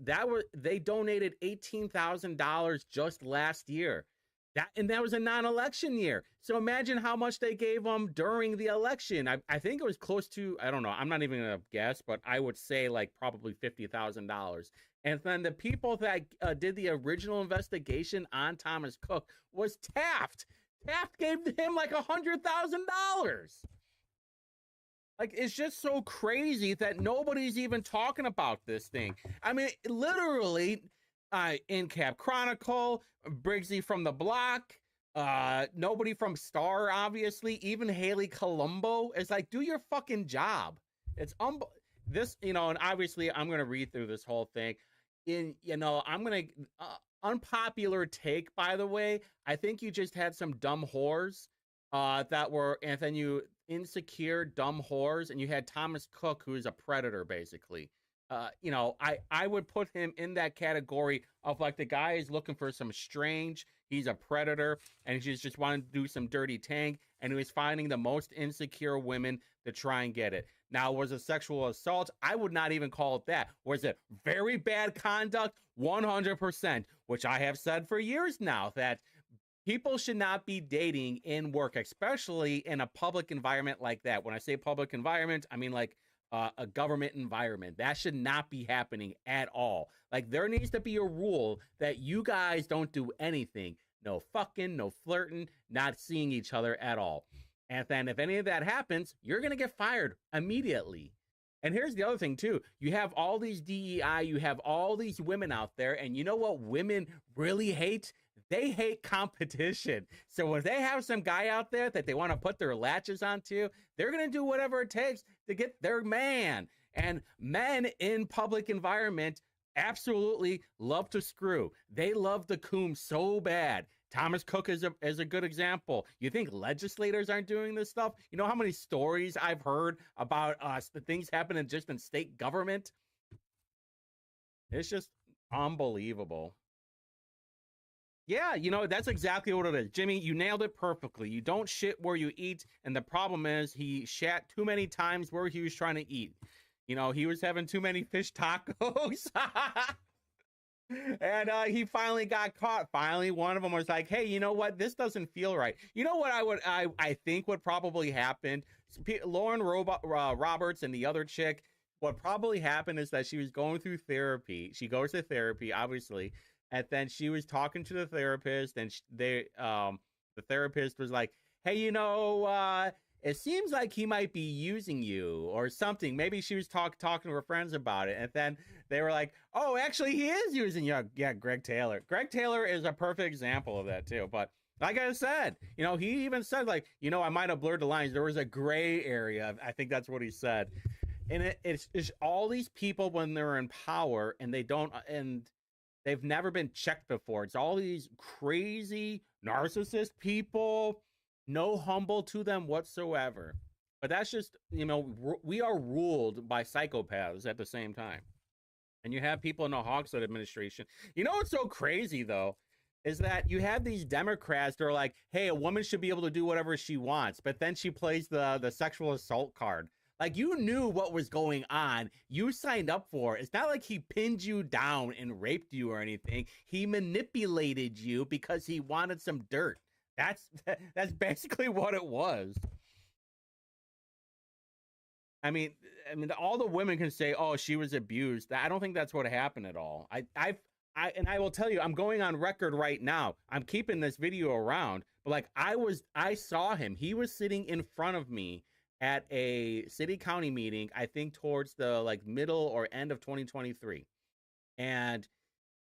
Speaker 1: they donated $18,000 just last year. That was a non-election year. So imagine how much they gave them during the election. I think it was close to, I don't know, I'm not even going to guess, but I would say like probably $50,000. And then the people that did the original investigation on Thomas Cook was Taft. Taft gave him like $100,000. Like, it's just so crazy that nobody's even talking about this thing. I mean, literally, In Cap Chronicle, Briggsy from the Block, nobody from Star, obviously, even Haley Colombo. It's like, do your fucking job. It's and obviously I'm going to read through this whole thing. I'm going to, unpopular take, by the way, I think you just had some dumb whores and then you insecure dumb whores, and you had Thomas Cook, who is a predator, basically. you know, I would put him in that category of like the guy is looking for some strange. He's a predator, and he's just wanting to do some dirty tank, and he was finding the most insecure women to try and get it. Now, was it sexual assault? I would not even call it that. Was it very bad conduct? 100%, which I have said for years now that people should not be dating in work, especially in a public environment like that. When I say public environment, I mean like a government environment. That should not be happening at all. Like there needs to be a rule that you guys don't do anything. No fucking, no flirting, not seeing each other at all. And then if any of that happens, you're going to get fired immediately. And here's the other thing too. You have all these DEI, you have all these women out there, and you know what women really hate? They hate competition. So when they have some guy out there that they want to put their latches onto, they're going to do whatever it takes to get their man. And men in public environment absolutely love to screw. They love the coom so bad. Thomas Cook is a good example. You think legislators aren't doing this stuff? You know how many stories I've heard about the things happening just in state government? It's just unbelievable. Yeah, you know, that's exactly what it is. Jimmy, you nailed it perfectly. You don't shit where you eat, and the problem is he shat too many times where he was trying to eat. You know, he was having too many fish tacos. And he finally got caught. Finally, one of them was like, hey, you know what? This doesn't feel right. You know what I think would probably happen? Lauren Roberts and the other chick, what probably happened is that she was going through therapy. She goes to therapy, obviously. And then she was talking to the therapist, and the therapist was like, hey, you know, it seems like he might be using you or something. Maybe she was talking to her friends about it. And then they were like, oh, actually, he is using you. Yeah, Greg Taylor. Greg Taylor is a perfect example of that, too. But like I said, you know, he even said, like, you know, I might have blurred the lines. There was a gray area. I think that's what he said. And it's all these people when they're in power and they don't, and they've never been checked before. It's all these crazy narcissist people, no humble to them whatsoever. But that's just, you know, we are ruled by psychopaths at the same time. And you have people in the Hogshead administration. You know what's so crazy, though, is that you have these Democrats that are like, hey, a woman should be able to do whatever she wants. But then she plays the sexual assault card. Like, you knew what was going on. You signed up for it. It's not like he pinned you down and raped you or anything. He manipulated you because he wanted some dirt. That's basically what it was. I mean, all the women can say, "Oh, she was abused." I don't think that's what happened at all. I will tell you, I'm going on record right now. I'm keeping this video around, but like I saw him. He was sitting in front of me at a city county meeting, I think towards the like middle or end of 2023. And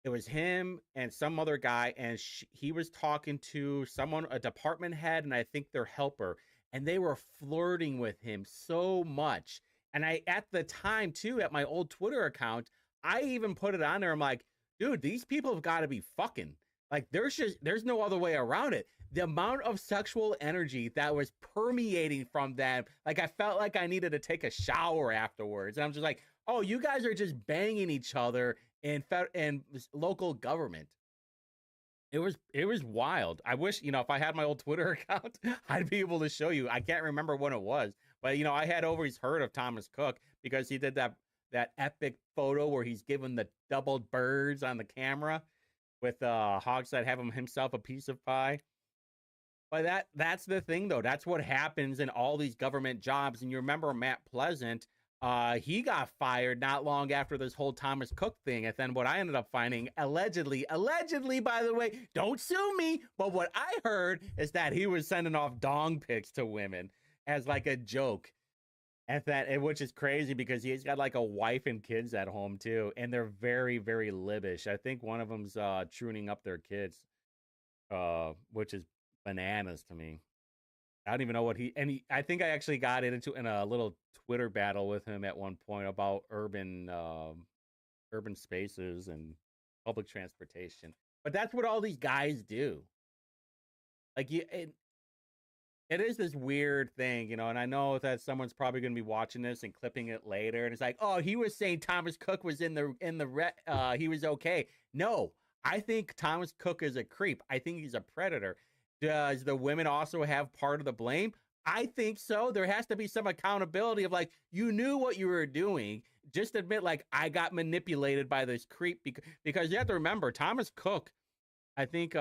Speaker 1: it was him and some other guy, and he was talking to someone, a department head, and I think their helper, and they were flirting with him so much. And I, at the time too, at my old Twitter account, I even put it on there. I'm like, dude, these people have got to be fucking. Like, there's no other way around it. The amount of sexual energy that was permeating from them, like I felt like I needed to take a shower afterwards. And I'm just like, oh, you guys are just banging each other in local government. It was wild. I wish, you know, if I had my old Twitter account, I'd be able to show you. I can't remember when it was, but you know, I had always heard of Thomas Cook because he did that epic photo where he's giving the doubled birds on the camera with Hogshead having himself a piece of pie. But that's the thing, though. That's what happens in all these government jobs. And you remember Matt Pleasant, he got fired not long after this whole Thomas Cook thing. And then what I ended up finding, allegedly, by the way, don't sue me, but what I heard is that he was sending off dong pics to women as like a joke. Which is crazy because he's got like a wife and kids at home too, and they're very, very libbish. I think one of them's tuning up their kids, which is bananas to me. I don't even know what I think I actually got in a little Twitter battle with him at one point about urban spaces and public transportation. But that's what all these guys do. Like, it it is this weird thing, you know, and I know that someone's probably going to be watching this and clipping it later, and it's like, oh, he was saying Thomas Cook was he was okay. No, I think Thomas Cook is a creep. I think he's a predator. Does the women also have part of the blame? I think so. There has to be some accountability of like, you knew what you were doing. Just admit, like, I got manipulated by this creep, because you have to remember, Thomas Cook, I think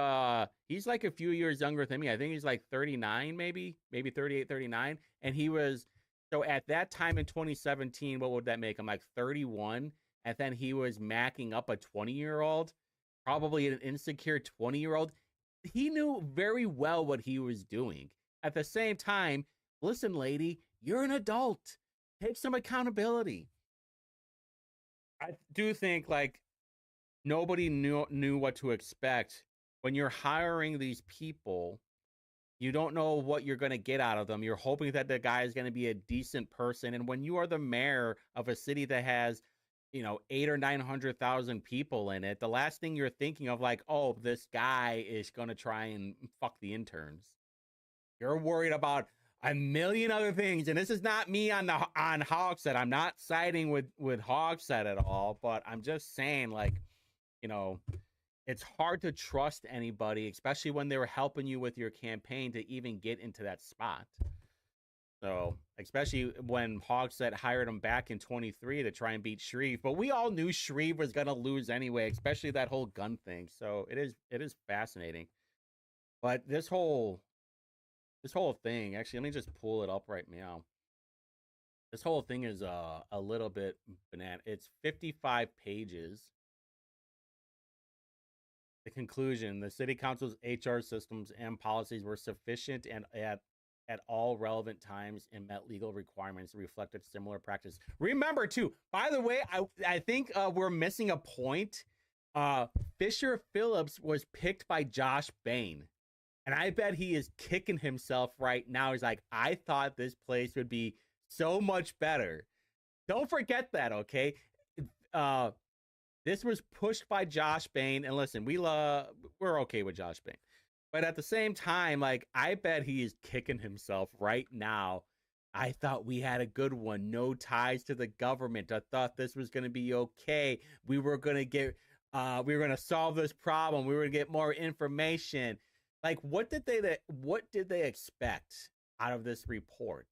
Speaker 1: he's like a few years younger than me. I think he's like 39, maybe 38, 39. And he was, so at that time in 2017, what would that make him, like 31? And then he was macking up a 20-year-old, probably an insecure 20-year-old. He knew very well what he was doing. At the same time, listen, lady, you're an adult. Take some accountability. I do think, like, nobody knew what to expect. When you're hiring these people, you don't know what you're going to get out of them. You're hoping that the guy is going to be a decent person. And when you are the mayor of a city that has, you know, 800,000 or 900,000 people in it, the last thing you're thinking of, like, oh, this guy is going to try and fuck the interns. You're worried about a million other things, and this is not me on Hogshead. I'm not siding with Hogshead at all, but I'm just saying, like, you know, it's hard to trust anybody, especially when they were helping you with your campaign to even get into that spot. So, especially when Hogshead hired him back in 23 to try and beat Shreve, but we all knew Shreve was gonna lose anyway, especially that whole gun thing. So it is fascinating, but this whole thing, actually, let me just pull it up right now. This whole thing is a little bit banana. It's 55 pages. The conclusion: the city council's HR systems and policies were sufficient and at all relevant times and met legal requirements and reflected similar practice. Remember, too, by the way, I think we're missing a point. Fisher Phillips was picked by Josh Bain. And I bet he is kicking himself right now. He's like, I thought this place would be so much better. Don't forget that, okay? This was pushed by Josh Bain. And listen, we're okay with Josh Bain. But at the same time, like, I bet he is kicking himself right now. I thought we had a good one. No ties to the government. I thought this was going to be okay. We were going to solve this problem. We were going to get more information. Like, what did they expect out of this report?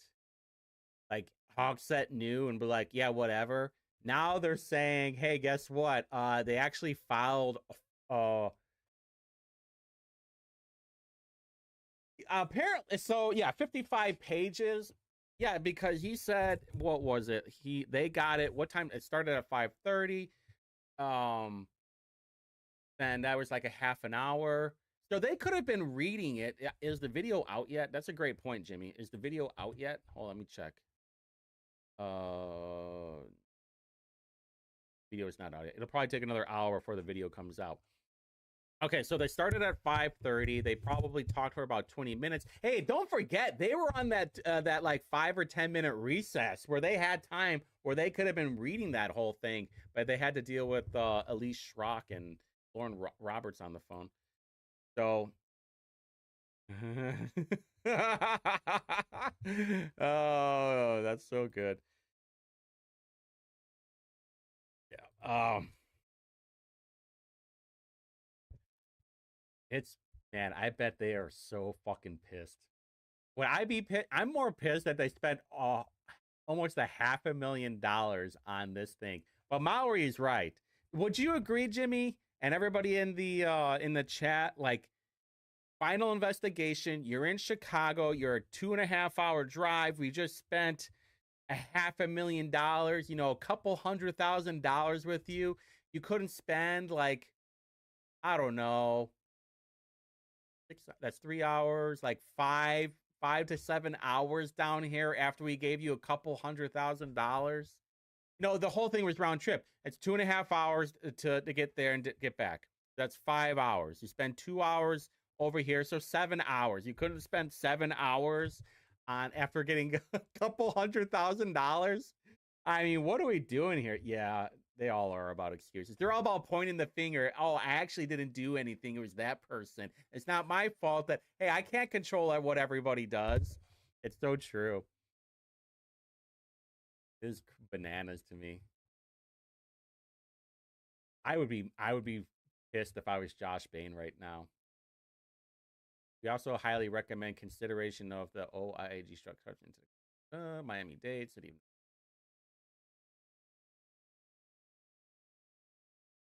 Speaker 1: Like, Hogshead knew and be like, yeah, whatever. Now they're saying, hey, guess what? They actually filed apparently, so yeah, 55 pages. Yeah, because he said, what was it? They got it. What time? It started at 5:30. Then that was like a half an hour. So they could have been reading it. Is the video out yet? That's a great point, Jimmy. Is the video out yet? Hold on, let me check. Video is not out yet. It'll probably take another hour before the video comes out. Okay, so they started at 5:30. They probably talked for about 20 minutes. Hey, don't forget, they were on that like 5 or 10 minute recess where they had time where they could have been reading that whole thing, but they had to deal with Elise Schrock and Lauren Roberts on the phone. So, oh, that's so good. Yeah. It's, man, I bet they are so fucking pissed. Would I be pissed? I'm more pissed that they spent almost $500,000 on this thing. But Maury is right. Would you agree, Jimmy, and everybody in the chat? Like, final investigation. You're in Chicago. You're a 2.5-hour drive. We just spent $500,000. You know, a couple $100,000 with you. You couldn't spend, like, I don't know. That's 3 hours, like 5 to 7 hours down here after we gave you a couple $100,000. No, the whole thing was round trip. It's 2.5 hours to get there and get back. That's 5 hours. You spend 2 hours over here, so 7 hours. You couldn't spend 7 hours on after getting a couple $100,000. I mean, what are we doing here? Yeah, They all are about excuses. They're all about pointing the finger. Oh, I actually didn't do anything. It was that person. It's not my fault that, hey, I can't control what everybody does. It's so true. It is bananas to me. I would be pissed if I was Josh Bain right now. We also highly recommend consideration of the OIAG structure into Miami Dade, City.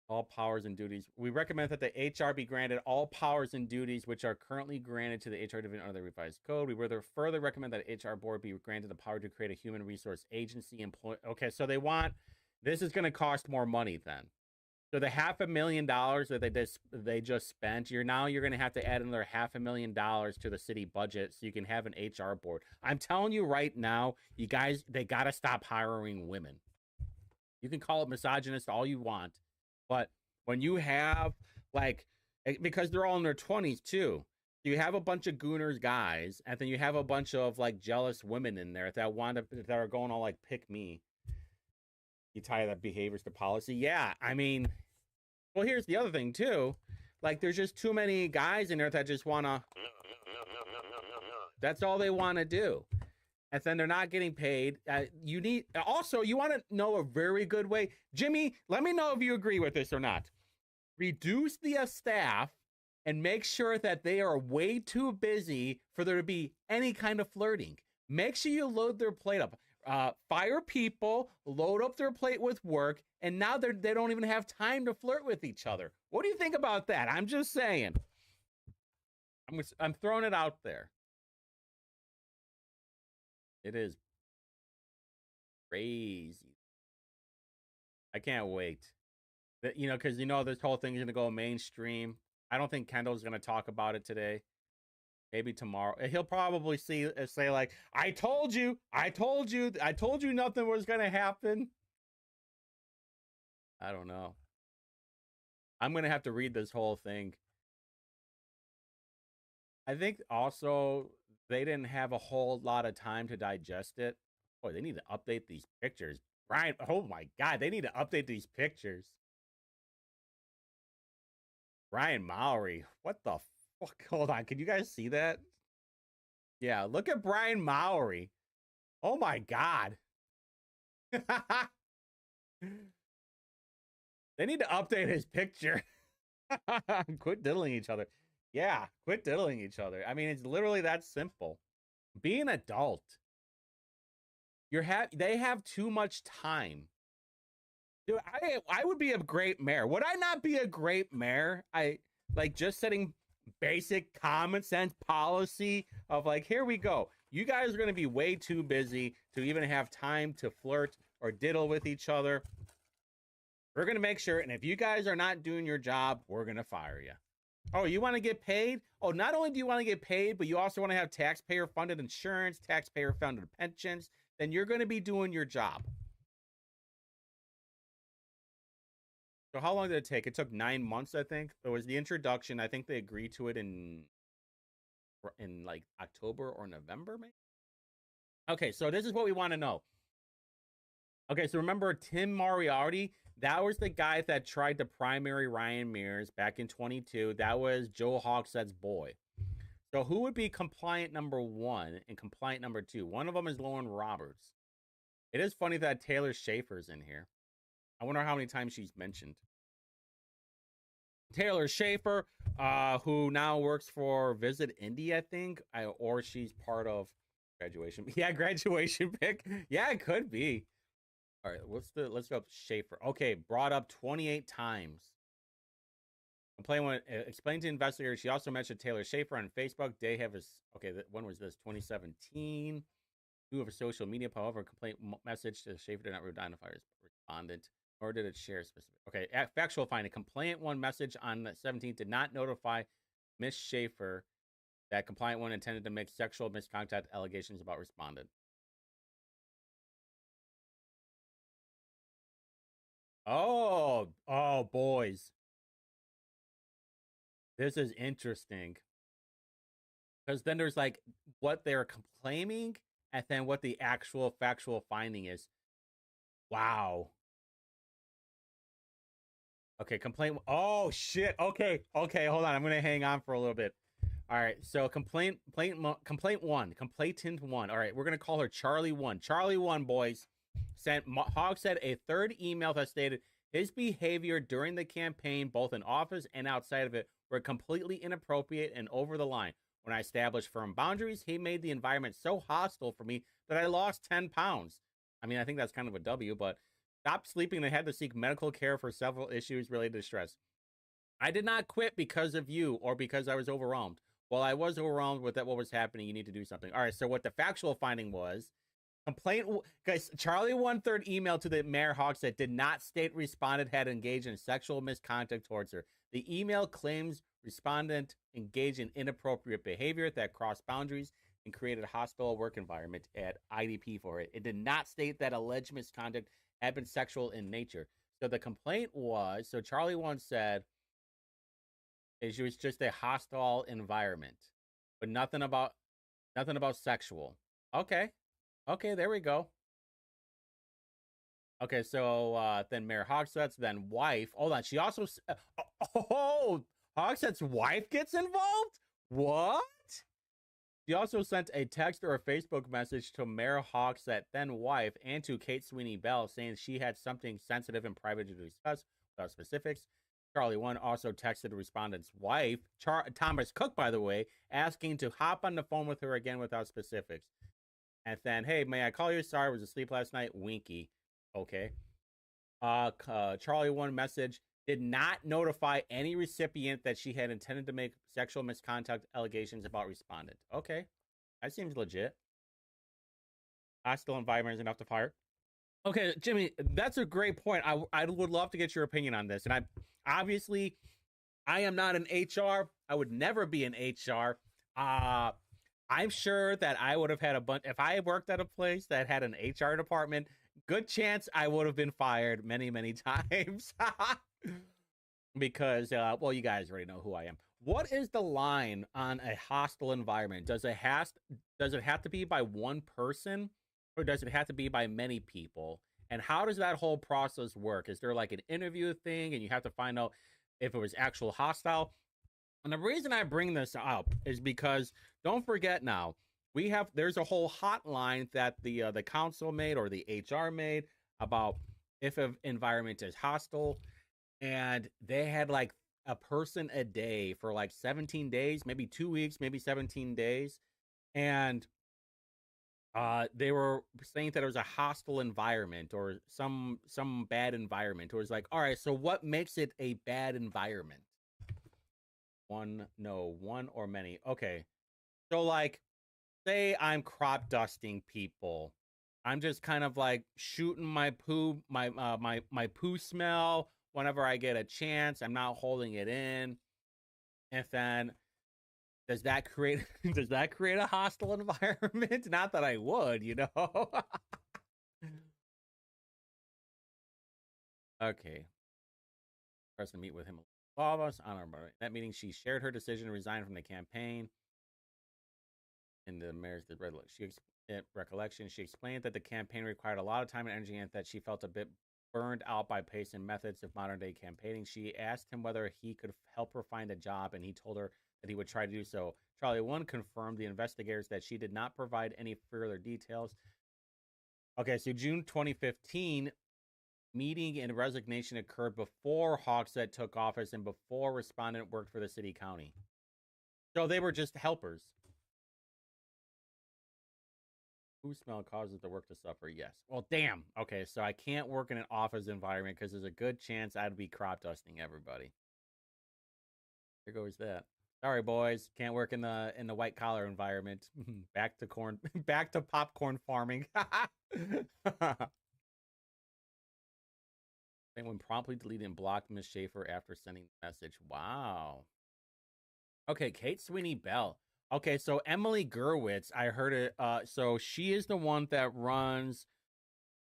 Speaker 1: All powers and duties. We recommend that the HR be granted all powers and duties which are currently granted to the HR division under the revised code. We further recommend that HR board be granted the power to create a human resource agency. Okay, so they want, this is going to cost more money then. So the $500,000 that they just spent, you're going to have to add another $500,000 to the city budget so you can have an HR board. I'm telling you right now, you guys, they got to stop hiring women. You can call it misogynist all you want, but when you have because they're all in their 20s too, you have a bunch of gooners guys, and then you have a bunch of jealous women in there that are going all pick me. You tie that behaviors to policy. Yeah, I mean, well, here's the other thing too. There's just too many guys in there that just wanna. That's all they want to do, and then they're not getting paid. You want to know a very good way, Jimmy. Let me know if you agree with this or not. Reduce the staff and make sure that they are way too busy for there to be any kind of flirting. Make sure you load their plate up. Fire people, load up their plate with work, and now they don't even have time to flirt with each other. What do you think about that? I'm just saying. I'm throwing it out there. It is crazy. I can't wait. Because this whole thing is going to go mainstream. I don't think Kendall's going to talk about it today. Maybe tomorrow. He'll probably say I told you nothing was going to happen. I don't know. I'm going to have to read this whole thing. I think also they didn't have a whole lot of time to digest it. Boy, they need to update these pictures. Brian, oh my God, they need to update these pictures. Brian Mowry, what the fuck? Hold on, can you guys see that? Yeah, look at Brian Mowry. Oh my God. They need to update his picture. Quit diddling each other. Yeah, quit diddling each other. I mean, it's literally that simple. Be an adult. They have too much time. Dude, I would be a great mayor. Would I not be a great mayor? Just setting basic common sense policy of here we go. You guys are going to be way too busy to even have time to flirt or diddle with each other. We're going to make sure, and if you guys are not doing your job, we're going to fire you. Oh, you want to get paid? Oh, not only do you want to get paid, but you also want to have taxpayer-funded insurance, taxpayer-funded pensions. Then you're going to be doing your job. So how long did it take? It took 9 months, I think. It was the introduction. I think they agreed to it in October or November, maybe? Okay, so this is what we want to know. Okay, so remember Tim Moriarty? That was the guy that tried to primary Ryan Mears back in 22. That was Joe Hogshead's boy. So who would be compliant number 1 and compliant number 2? One of them is Lauren Roberts. It is funny that Taylor Schaefer's in here. I wonder how many times she's mentioned. Taylor Schaefer, who now works for Visit Indy, I think, or she's part of Graduation. Yeah, Graduation pick. Yeah, it could be. All right, let's go up Schaefer. Okay, brought up 28 times. Explained to investigators. She also mentioned Taylor Schaefer on Facebook. They have when was this? 2017. Who have a social media, however, a complaint message to Schaefer did not identify as respondent, or did it share specific? Okay, factual finding. Complaint one message on the 17th did not notify Miss Schaefer that compliant one intended to make sexual misconduct allegations about respondent. Oh, boys. This is interesting. Because then there's what they're complaining and then what the actual factual finding is. Wow. Okay, complaint. Oh shit. Okay, hold on. I'm gonna hang on for a little bit. All right. So complainant one. All right, we're gonna call her Charlie one. Charlie one, boys, Hogg said a third email that stated his behavior during the campaign, both in office and outside of it, were completely inappropriate and over the line. When I established firm boundaries, he made the environment so hostile for me that I lost 10 pounds. I mean, I think that's kind of a W, but stopped sleeping and had to seek medical care for several issues related to stress. I did not quit because of you or because I was overwhelmed. Well, I was overwhelmed with what was happening. You need to do something. All right. So what the factual finding was, complaint, guys, Charlie 1/3 email to the Mayor Hogg said did not state respondent had engaged in sexual misconduct towards her. The email claims respondent engaged in inappropriate behavior that crossed boundaries and created a hostile work environment at IDP for it. It did not state that alleged misconduct had been sexual in nature. So the complaint was, so Charlie 1 said it was just a hostile environment, but nothing about sexual. Okay. Okay, there we go. Okay, so then Mayor Hogsett, then wife. Hold on, she also Hogsett's wife gets involved? What? She also sent a text or a Facebook message to Mayor Hogsett, then wife, and to Kate Sweeney Bell, saying she had something sensitive and private to discuss without specifics. Charlie 1 also texted the respondent's wife, Thomas Cook, by the way, asking to hop on the phone with her again without specifics. And then, hey, may I call you? Sorry, I was asleep last night. Winky. Okay. Charlie 1 message did not notify any recipient that she had intended to make sexual misconduct allegations about respondent. Okay. That seems legit. Hostile environment is enough to fire. Okay, Jimmy, that's a great point. I would love to get your opinion on this. And I am not an HR. I would never be an HR. I'm sure that I would have had a bunch. If I worked at a place that had an HR department, good chance I would have been fired many, many times. Because, well, you guys already know who I am. What is the line on a hostile environment? Does it have to be by one person, or does it have to be by many people? And how does that whole process work? Is there like an interview thing, and you have to find out if it was actual hostile? And the reason I bring this up is because don't forget now, there's a whole hotline that the council made or the HR made about if an environment is hostile, and they had like a person a day for like 17 days, maybe 2 weeks, maybe 17 days, and they were saying that it was a hostile environment or some bad environment. Or it's like, all right, so what makes it a bad environment? One or many. Okay. So like, say I'm crop dusting people. I'm just kind of like shooting my poo, my poo smell whenever I get a chance. I'm not holding it in. And then does that create a hostile environment? Not that I would, you know. Okay. Press to meet with him. All of us on our that meeting, she shared her decision to resign from the campaign. In the mayor's recollection, she explained that the campaign required a lot of time and energy, and that she felt a bit burned out by pace and methods of modern day campaigning. She asked him whether he could help her find a job, and he told her that he would try to do so. Charlie 1 confirmed the investigators that she did not provide any further details. Okay, so June 2015, meeting and resignation occurred before Hogsett took office and before respondent worked for the city county. So they were just helpers. Poo smell causes the work to suffer. Yes. Well, damn. Okay, so I can't work in an office environment because there's a good chance I'd be crop dusting everybody. There goes that. Sorry, boys. Can't work in the white collar environment. Back to popcorn farming. Anyone promptly deleted and blocked Miss Schaefer after sending the message. Wow. Okay, Kate Sweeney Bell. Okay, so Emily Gurwitz, I heard it. So she is the one that runs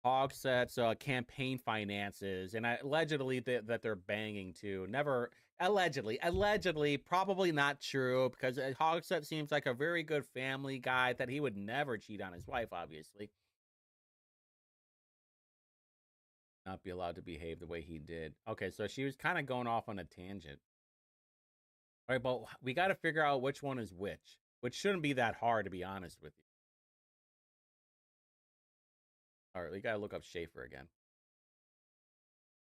Speaker 1: Hogsett's campaign finances, and allegedly that they're banging too. Never allegedly, probably not true, because Hogsett seems like a very good family guy that he would never cheat on his wife, obviously. not be allowed to behave the way he did. Okay, so she was kind of going off on a tangent. All right, but we got to figure out which one is which shouldn't be that hard, to be honest with you. All right, we got to look up Schaefer again.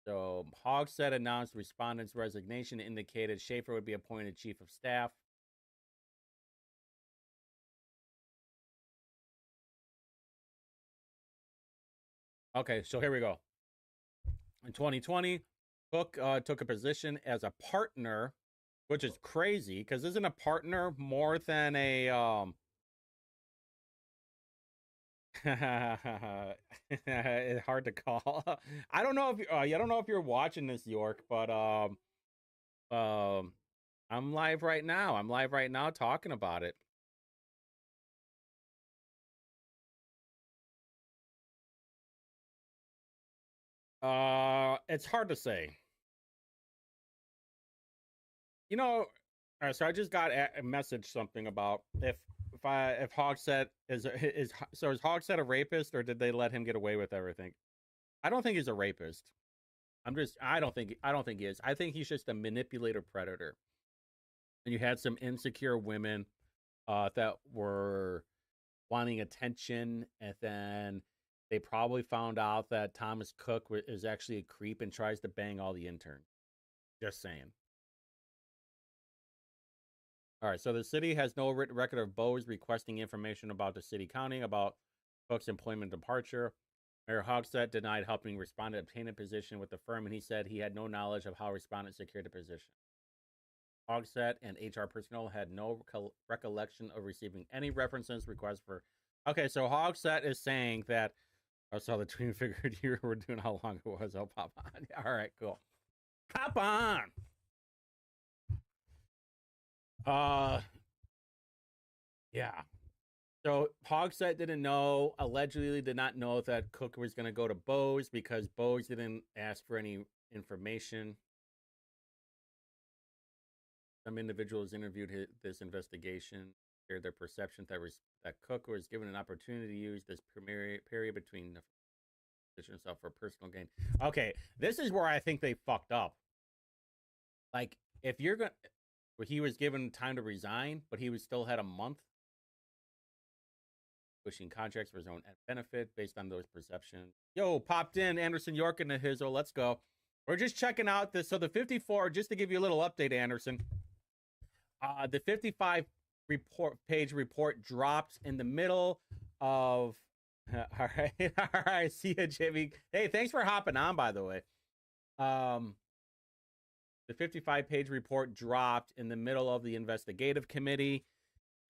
Speaker 1: So Hogsett announced respondent's resignation, indicated Schaefer would be appointed chief of staff. Okay, so here we go. In 2020, Cook took a position as a partner, which is crazy because isn't a partner more than a it's hard to call. I don't know if I don't know if you're watching this, York, but I'm live right now. I'm live right now talking about it. It's hard to say. You know, so I just got a message something about if Hogsett is Hogsett a rapist, or did they let him get away with everything? I don't think he's a rapist. I don't think he is. I think he's just a manipulator predator. And you had some insecure women that were wanting attention, and then they probably found out that Thomas Cook is actually a creep and tries to bang all the interns. Just saying. All right, so the city has no written record of Bose requesting information about the city county about Cook's employment departure. Mayor Hogsett denied helping respondent obtain a position with the firm, and he said he had no knowledge of how respondent secured a position. Hogsett and HR personnel had no recollection of receiving any references requests for. Okay, so Hogsett is saying that. I saw the tweet, figured you were doing how long it was. I'll pop on. All right, cool. Hop on. Yeah. So Hogsett didn't know, allegedly did not know that Cook was going to go to Bose because Bose didn't ask for any information. Some individuals interviewed this investigation shared their perception that Cook was given an opportunity to use this period between the position himself for personal gain. Okay, this is where I think they fucked up. Like, if you're going to, he was given time to resign, but he still had a month. Pushing contracts for his own benefit based on those perceptions. Yo, popped in Anderson York and the Hizzle. Let's go. We're just checking out this. So the 54, just to give you a little update, Anderson. The 55 page report dropped in the middle of. All right, all right. See you, Jimmy. Hey, thanks for hopping on, by the way. The 55 page report dropped in the middle of the investigative committee,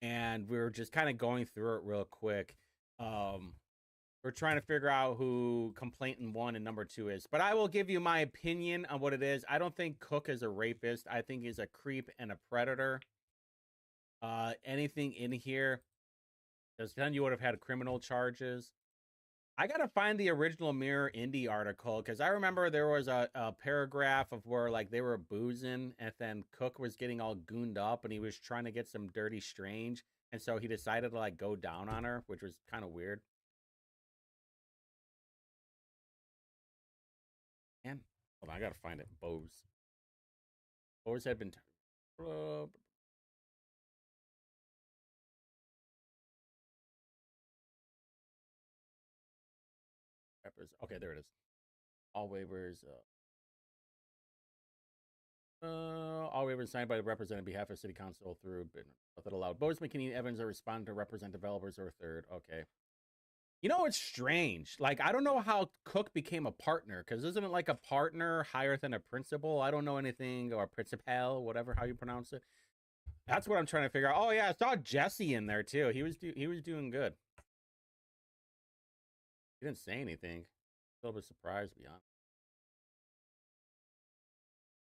Speaker 1: and we were just kind of going through it real quick. We're trying to figure out who complainant 1 and number 2 is, but I will give you my opinion on what it is. I don't think Cook is a rapist. I think he's a creep and a predator. Anything in here, then you would have had criminal charges. I gotta find the original Mirror Indie article because I remember there was a paragraph of where like they were boozing, and then Cook was getting all gooned up, and he was trying to get some dirty strange, and so he decided to like go down on her, which was kind of weird. And hold on, I gotta find it. Bose had been. Okay, there it is. All waivers. All waivers signed by the representative on behalf of City Council through that allowed Bose, McKinney, Evans, or respondent to represent developers or third. Okay. You know, it's strange. Like, I don't know how Cook became a partner, because isn't it like a partner higher than a principal? I don't know anything, or principal, whatever, how you pronounce it. That's what I'm trying to figure out. Oh, yeah, I saw Jesse in there, too. He was doing good. He didn't say anything. A little bit surprised, to be honest.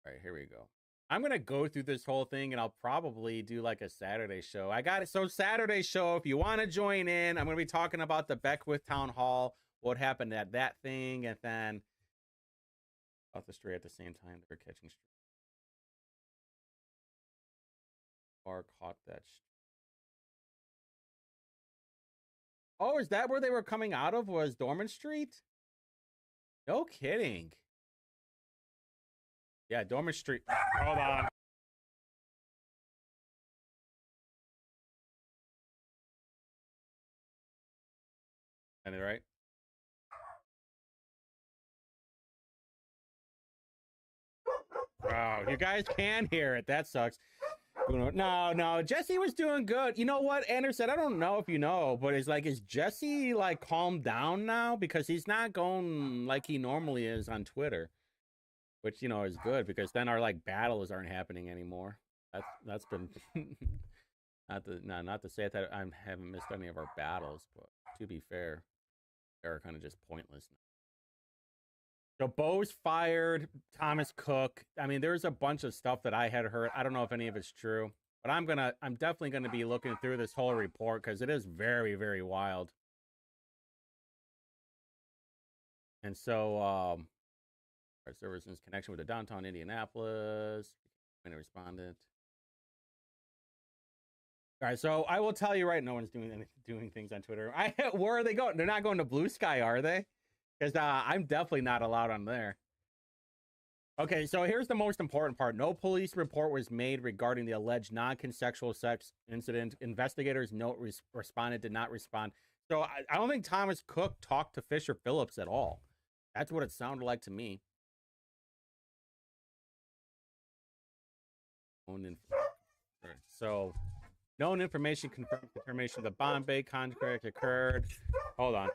Speaker 1: All right, here we go. I'm going to go through this whole thing, and I'll probably do like a Saturday show. I got it. So Saturday show, if you want to join in, I'm going to be talking about the Beckwith Town Hall, what happened at that thing, and then off the street at the same time they were catching or caught that. Oh, is that where they were coming out of? Was Dormant Street? No kidding. Yeah, Dormant Street. Hold on. Any right? Oh, you guys can hear it. That sucks. No, Jesse was doing good. You know what, Anderson? I don't know if you know, but it's like, is Jesse like calmed down now? Because he's not going like he normally is on Twitter, which, you know, is good because then our like battles aren't happening anymore. That's been not to say that I haven't missed any of our battles, but to be fair, they're kind of just pointless now. So Bo's fired, Thomas Cook. I mean, there's a bunch of stuff that I had heard. I don't know if any of it's true, but I'm definitely gonna be looking through this whole report because it is very, very wild. And so, our services connection with the downtown Indianapolis. When it responded. All right, so I will tell you right, no one's doing things on Twitter. Where are they going? They're not going to Blue Sky, are they? Because I'm definitely not allowed on there. Okay, so here's the most important part. No police report was made regarding the alleged non-consensual sex incident. Investigators responded, did not respond. So I don't think Thomas Cook talked to Fisher Phillips at all. That's what it sounded like to me. So, known information confirmed confirmation the Bombay contract occurred. Hold on.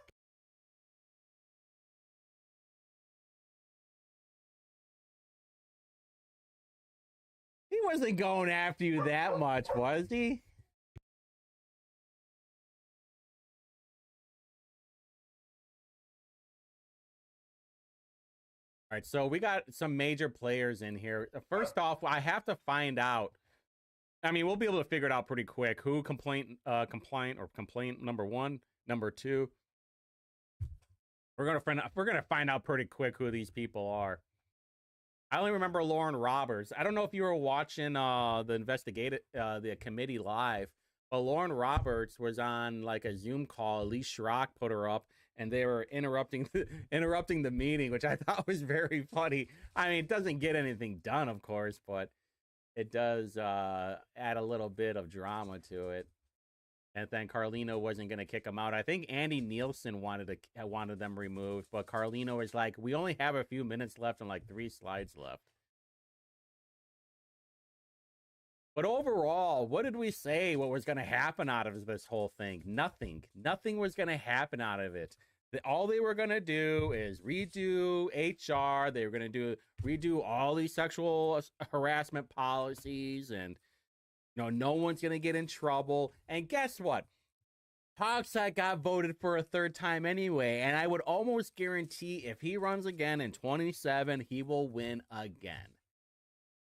Speaker 1: He wasn't going after you that much, was he? All right, so we got some major players in here. First off, I have to find out. I mean, we'll be able to figure it out pretty quick. Who complaint number one, number two. We're gonna find out pretty quick who these people are. I only remember Lauren Roberts. I don't know if you were watching the Investigative the committee live, but Lauren Roberts was on like a Zoom call. Lee Schrock put her up, and they were interrupting the meeting, which I thought was very funny. I mean, it doesn't get anything done, of course, but it does add a little bit of drama to it. And then Carlino wasn't going to kick him out. I think Andy Nielsen wanted them removed, but Carlino was like, "We only have a few minutes left and like 3 slides left." But overall, what did we say? What was going to happen out of this whole thing? Nothing. Nothing was going to happen out of it. All they were going to do is redo HR. They were going to redo all these sexual harassment policies, and no one's going to get in trouble. And guess what? Hogsett got voted for a 3rd time anyway, and I would almost guarantee if he runs again in 27, he will win again.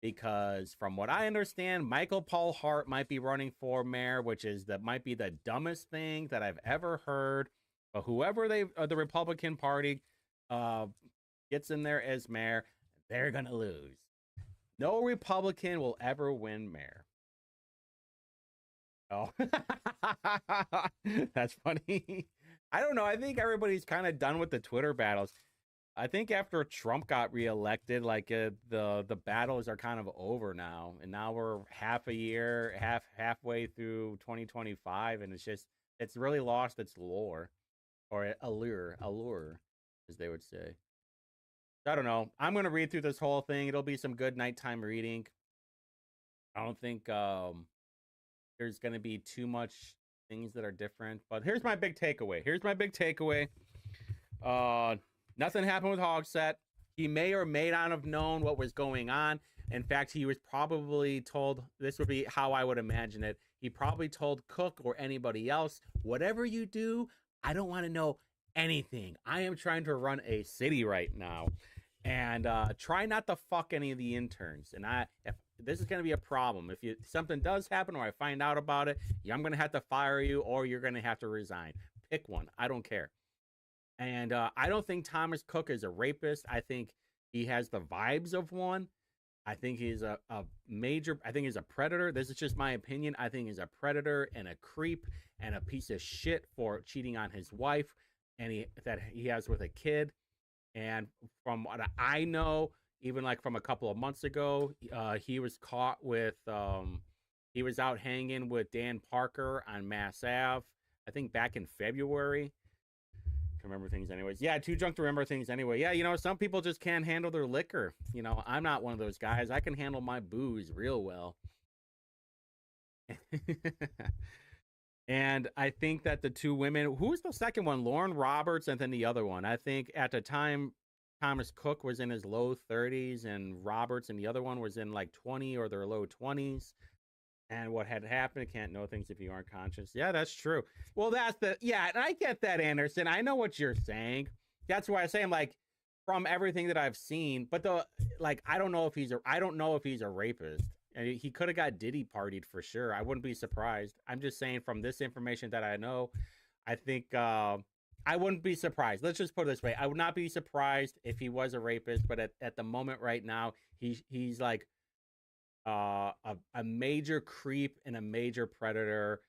Speaker 1: Because from what I understand, Michael Paul Hart might be running for mayor, might be the dumbest thing that I've ever heard. But whoever the Republican Party gets in there as mayor, they're going to lose. No Republican will ever win mayor. Oh, that's funny. I don't know. I think everybody's kind of done with the Twitter battles. I think after Trump got reelected, like the battles are kind of over now, and now we're halfway through 2025, and it's really lost its lore, or allure, as they would say. I don't know. I'm gonna read through this whole thing. It'll be some good nighttime reading. I don't think there's going to be too much things that are different, but here's my big takeaway. Nothing happened with Hogsett. He may or may not have known what was going on. In fact, he was probably told, this would be how I would imagine it. He probably told Cook or anybody else, whatever you do, I don't want to know anything. I am trying to run a city right now, and try not to fuck any of the interns. And if this is going to be a problem. If something does happen or I find out about it, I'm going to have to fire you or you're going to have to resign. Pick one. I don't care. And I don't think Thomas Cook is a rapist. I think he has the vibes of one. I think he's I think he's a predator. This is just my opinion. I think he's a predator and a creep and a piece of shit for cheating on his wife that he has with a kid. And from what I know, even like from a couple of months ago, he was caught with he was out hanging with Dan Parker on Mass Ave, I think back in February. Can remember things anyways. Yeah, too drunk to remember things anyway. Yeah, you know, some people just can't handle their liquor. You know, I'm not one of those guys. I can handle my booze real well. And I think that the two women, who's the second one? Lauren Roberts, and then the other one. I think at the time, Thomas Cook was in his low 30s, and Roberts and the other one was in like 20 or their low 20s. And what had happened, can't know things if you aren't conscious. Yeah, that's true. Well, yeah, and I get that, Anderson. I know what you're saying. That's why I say I'm like, from everything that I've seen, but I don't know if he's a rapist. And he could have got Diddy partied for sure. I wouldn't be surprised. I'm just saying from this information that I know, I think I wouldn't be surprised. Let's just put it this way. I would not be surprised if he was a rapist, but at the moment right now, he's like a major creep and a major predator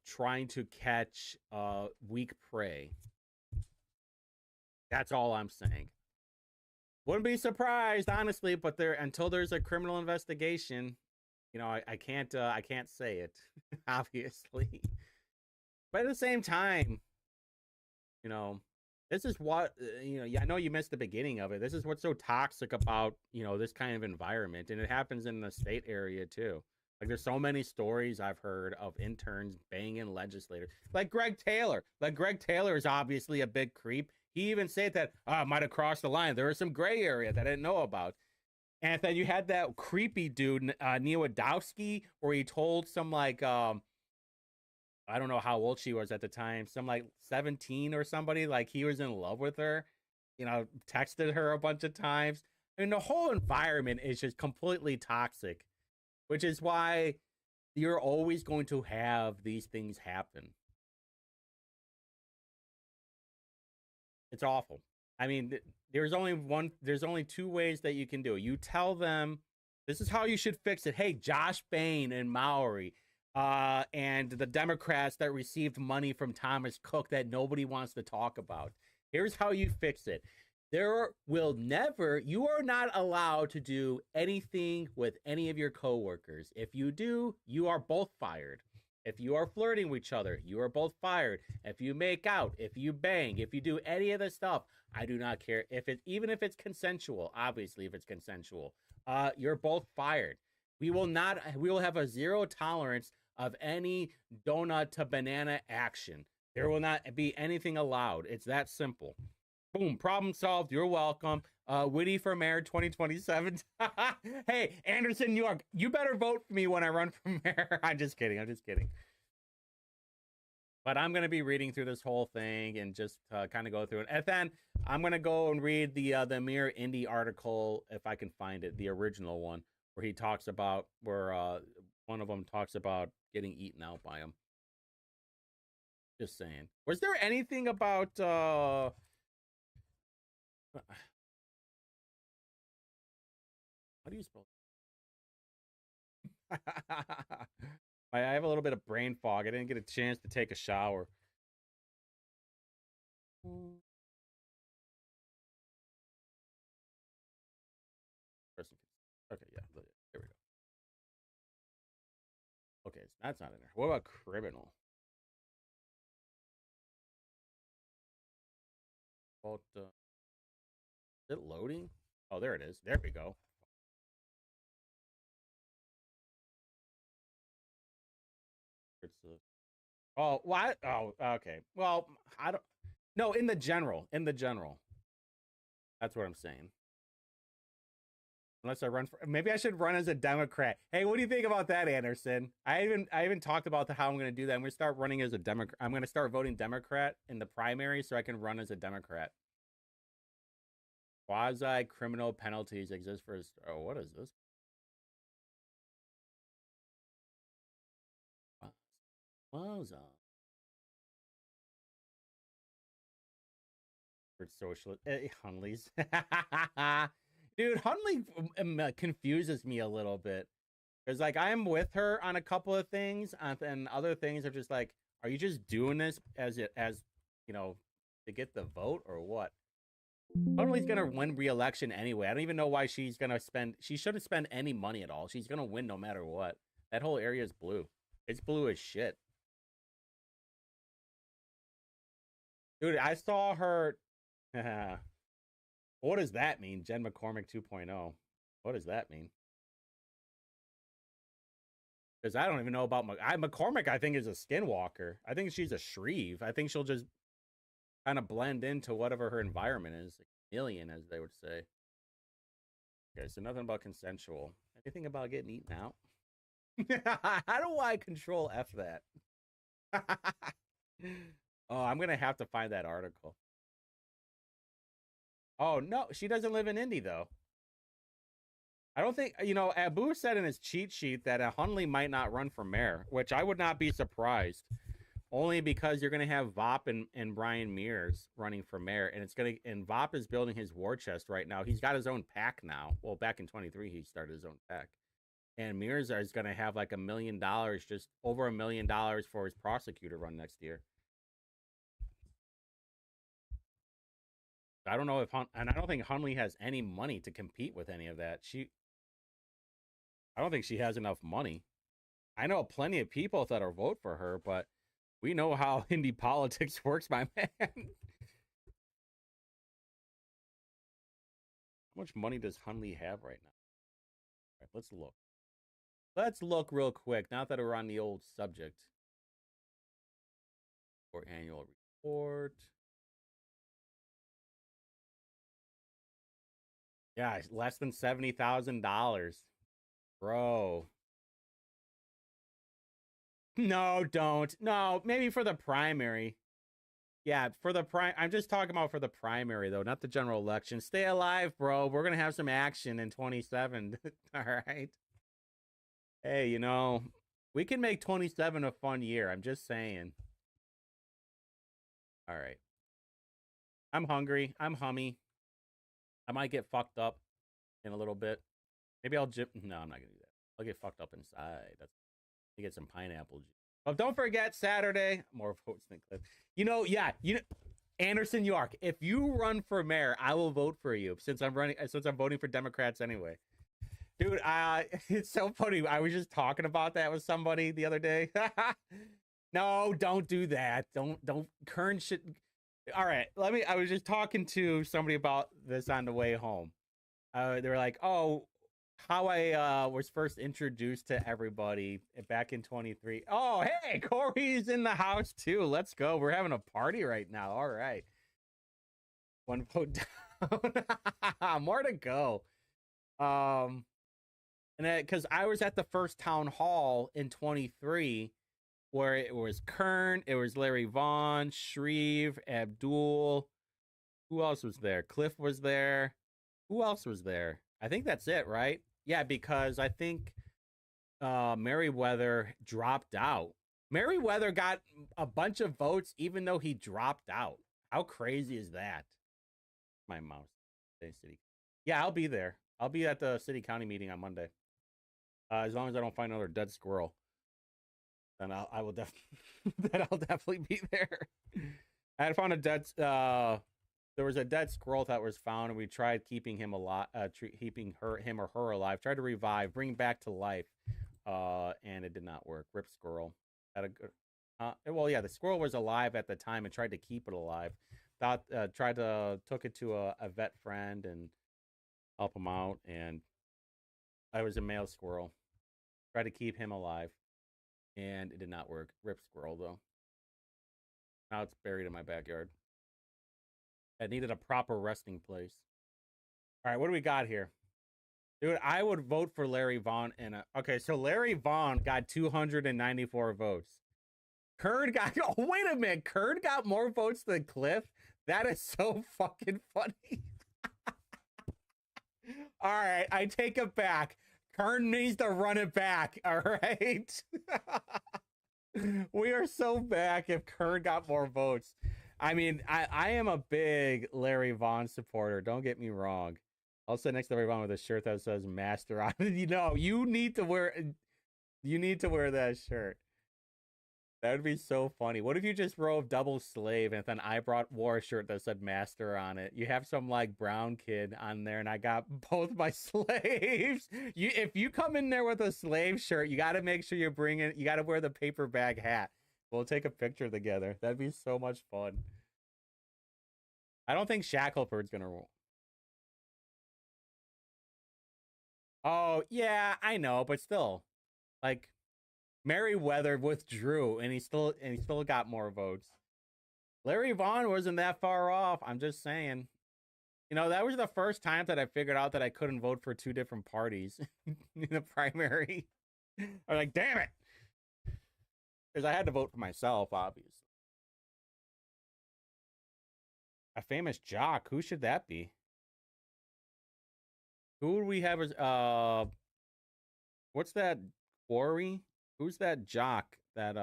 Speaker 1: trying to catch weak prey. That's all I'm saying. Wouldn't be surprised, honestly, but until there's a criminal investigation, you know, I can't say it, obviously. But at the same time, you know, this is what I know you missed the beginning of it. This is what's so toxic about, you know, this kind of environment, and it happens in the state area too. Like there's so many stories I've heard of interns banging legislators, like Greg Taylor. Like Greg Taylor is obviously a big creep. He even said that I might have crossed the line. There was some gray area that I didn't know about. And then you had that creepy dude, Neil Wadowski, where he told some like I don't know how old she was at the time, some like 17 or somebody, like he was in love with her, you know, texted her a bunch of times. I mean, the whole environment is just completely toxic, which is why you're always going to have these things happen. It's awful. I mean, there's only two ways that you can do it. You tell them this is how you should fix it. Hey, Josh Bain and Maori, and the Democrats that received money from Thomas Cook that nobody wants to talk about. Here's how you fix it. You are not allowed to do anything with any of your coworkers. If you do, you are both fired. If you are flirting with each other, you are both fired. If you make out, if you bang, if you do any of this stuff, I do not care. Even if it's consensual, obviously if it's consensual, you're both fired. We will have a zero tolerance of any donut to banana action. There will not be anything allowed. It's that simple. Boom, problem solved. You're welcome. Witty for mayor 2027. Hey, Anderson, New York, you better vote for me when I run for mayor. I'm just kidding. But I'm going to be reading through this whole thing and just kind of go through it. And then I'm going to go and read the Mirror Indie article, if I can find it, the original one, where he talks about, one of them talks about getting eaten out by him. Just saying. Was there anything about... How do you spell I have a little bit of brain fog. I didn't get a chance to take a shower. Okay, yeah, there we go. Okay, so that's not in there. What about criminal? About, is it loading? Oh, there it is. There we go. It's oh, what? Oh, okay. Well, I don't. No, in the general. That's what I'm saying. Unless I run for, maybe I should run as a Democrat. Hey, what do you think about that, Anderson? I even talked about how I'm going to do that. I'm going to start running as a Democrat. I'm going to start voting Democrat in the primary so I can run as a Democrat. Quasi criminal penalties exist for. Oh, what is this? Quasi. For socialist Hunley's. Dude, Hunley confuses me a little bit. Because, like, I'm with her on a couple of things, and other things are just like, are you just doing this as you know, to get the vote or what? Hunley's gonna win re-election anyway. I don't even know why she's gonna spend. She shouldn't spend any money at all. She's gonna win no matter what. That whole area is blue. It's blue as shit. Dude, I saw her. What does that mean? Jen McCormick 2.0. What does that mean? Because I don't even know about McCormick. I think is a skinwalker. I think she's a Shreve. I think she'll just kind of blend into whatever her environment is. Like alien, as they would say. Okay, so nothing about consensual. Anything about getting eaten out? How do I control F that? Oh, I'm gonna have to find that article. Oh no, she doesn't live in Indy though. I don't think, you know, Abu said in his cheat sheet that Hunley might not run for mayor, which I would not be surprised. Only because you're going to have Vop and Brian Mears running for mayor, and Vop is building his war chest right now. He's got his own PAC now. Well, back in 23, he started his own PAC. And Mears is going to have like $1 million, just over $1 million for his prosecutor run next year. I don't know if and I don't think Hunley has any money to compete with any of that. I don't think she has enough money. I know plenty of people that'll vote for her, but we know how Indy politics works, my man. How much money does Hunley have right now? All right, let's look. Let's look real quick, now that we're on the old subject. For annual report. Yeah, less than $70,000. Bro. No, don't. No, maybe for the primary. Yeah, for the I'm just talking about for the primary, though, not the general election. Stay alive, bro. We're going to have some action in 27. All right. Hey, you know, we can make 27 a fun year. I'm just saying. All right. I'm hungry. I'm hummy. I might get fucked up in a little bit. Maybe I'll No, I'm not going to do that. I'll get fucked up inside. That's to get some pineapple juice. But don't forget Saturday. More votes than Cliff. You know, yeah, Anderson York. If you run for mayor, I will vote for you since I'm voting for Democrats anyway. Dude, it's so funny. I was just talking about that with somebody the other day. No, don't do that. Don't Kern should. All right, I was just talking to somebody about this on the way home. They were like, "Oh, how I was first introduced to everybody back in 23. Oh, hey, Corey's in the house too. Let's go. We're having a party right now. All right. One vote down. More to go. And because I was at the first town hall in 23 where it was Kern, it was Larry Vaughn, Shreve, Abdul. Who else was there? Cliff was there. Who else was there? I think that's it, right? Yeah, because I think Merriweather dropped out. Merriweather got a bunch of votes even though he dropped out. How crazy is that? My mouse. City. Yeah, I'll be there. I'll be at the city county meeting on Monday. As long as I don't find another dead squirrel, then I will definitely be there. I had found a dead. There was a dead squirrel that was found, and we tried keeping him alive, keeping him or her alive. Tried to revive, bring back to life, and it did not work. Rip squirrel. Had a good. Well, yeah, the squirrel was alive at the time and tried to keep it alive. Took it to a vet friend and help him out, and I was a male squirrel. Tried to keep him alive, and it did not work. Rip squirrel though. Now it's buried in my backyard. I needed a proper resting place. All right, what do we got here? Dude, I would vote for Larry Vaughn. Okay, so Larry Vaughn got 294 votes. Kern got... Oh, wait a minute. Kern got more votes than Cliff? That is so fucking funny. All right, I take it back. Kern needs to run it back, all right? We are so back if Kern got more votes. I mean, I am a big Larry Vaughn supporter. Don't get me wrong. I'll sit next to Larry Vaughn with a shirt that says "Master" on it. You need to wear that shirt. That would be so funny. What if you just wrote double slave and then I wore a shirt that said master on it? You have some like brown kid on there and I got both my slaves. If you come in there with a slave shirt, you got to make sure you bring it. You got to wear the paper bag hat. We'll take a picture together. That'd be so much fun. I don't think Shackleford's going to roll. Oh, yeah, I know, but still. Like Merriweather withdrew, and he still got more votes. Larry Vaughn wasn't that far off. I'm just saying. You know, that was the first time that I figured out that I couldn't vote for two different parties in the primary. I'm like, damn it, because I had to vote for myself, obviously. A famous jock. Who should that be? Who would we have as what's that quarry? Who's that jock that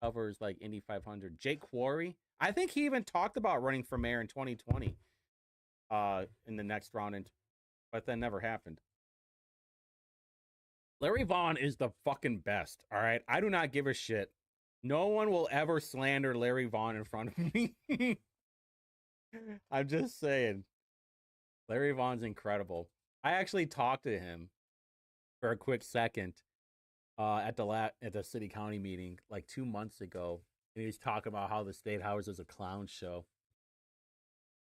Speaker 1: covers like Indy 500? Jake Quarry? I think he even talked about running for mayor in 2020 in the next round, but that never happened. Larry Vaughn is the fucking best, all right? I do not give a shit. No one will ever slander Larry Vaughn in front of me. I'm just saying. Larry Vaughn's incredible. I actually talked to him for a quick second at the city county meeting like 2 months ago, and he was talking about how the State House is a clown show.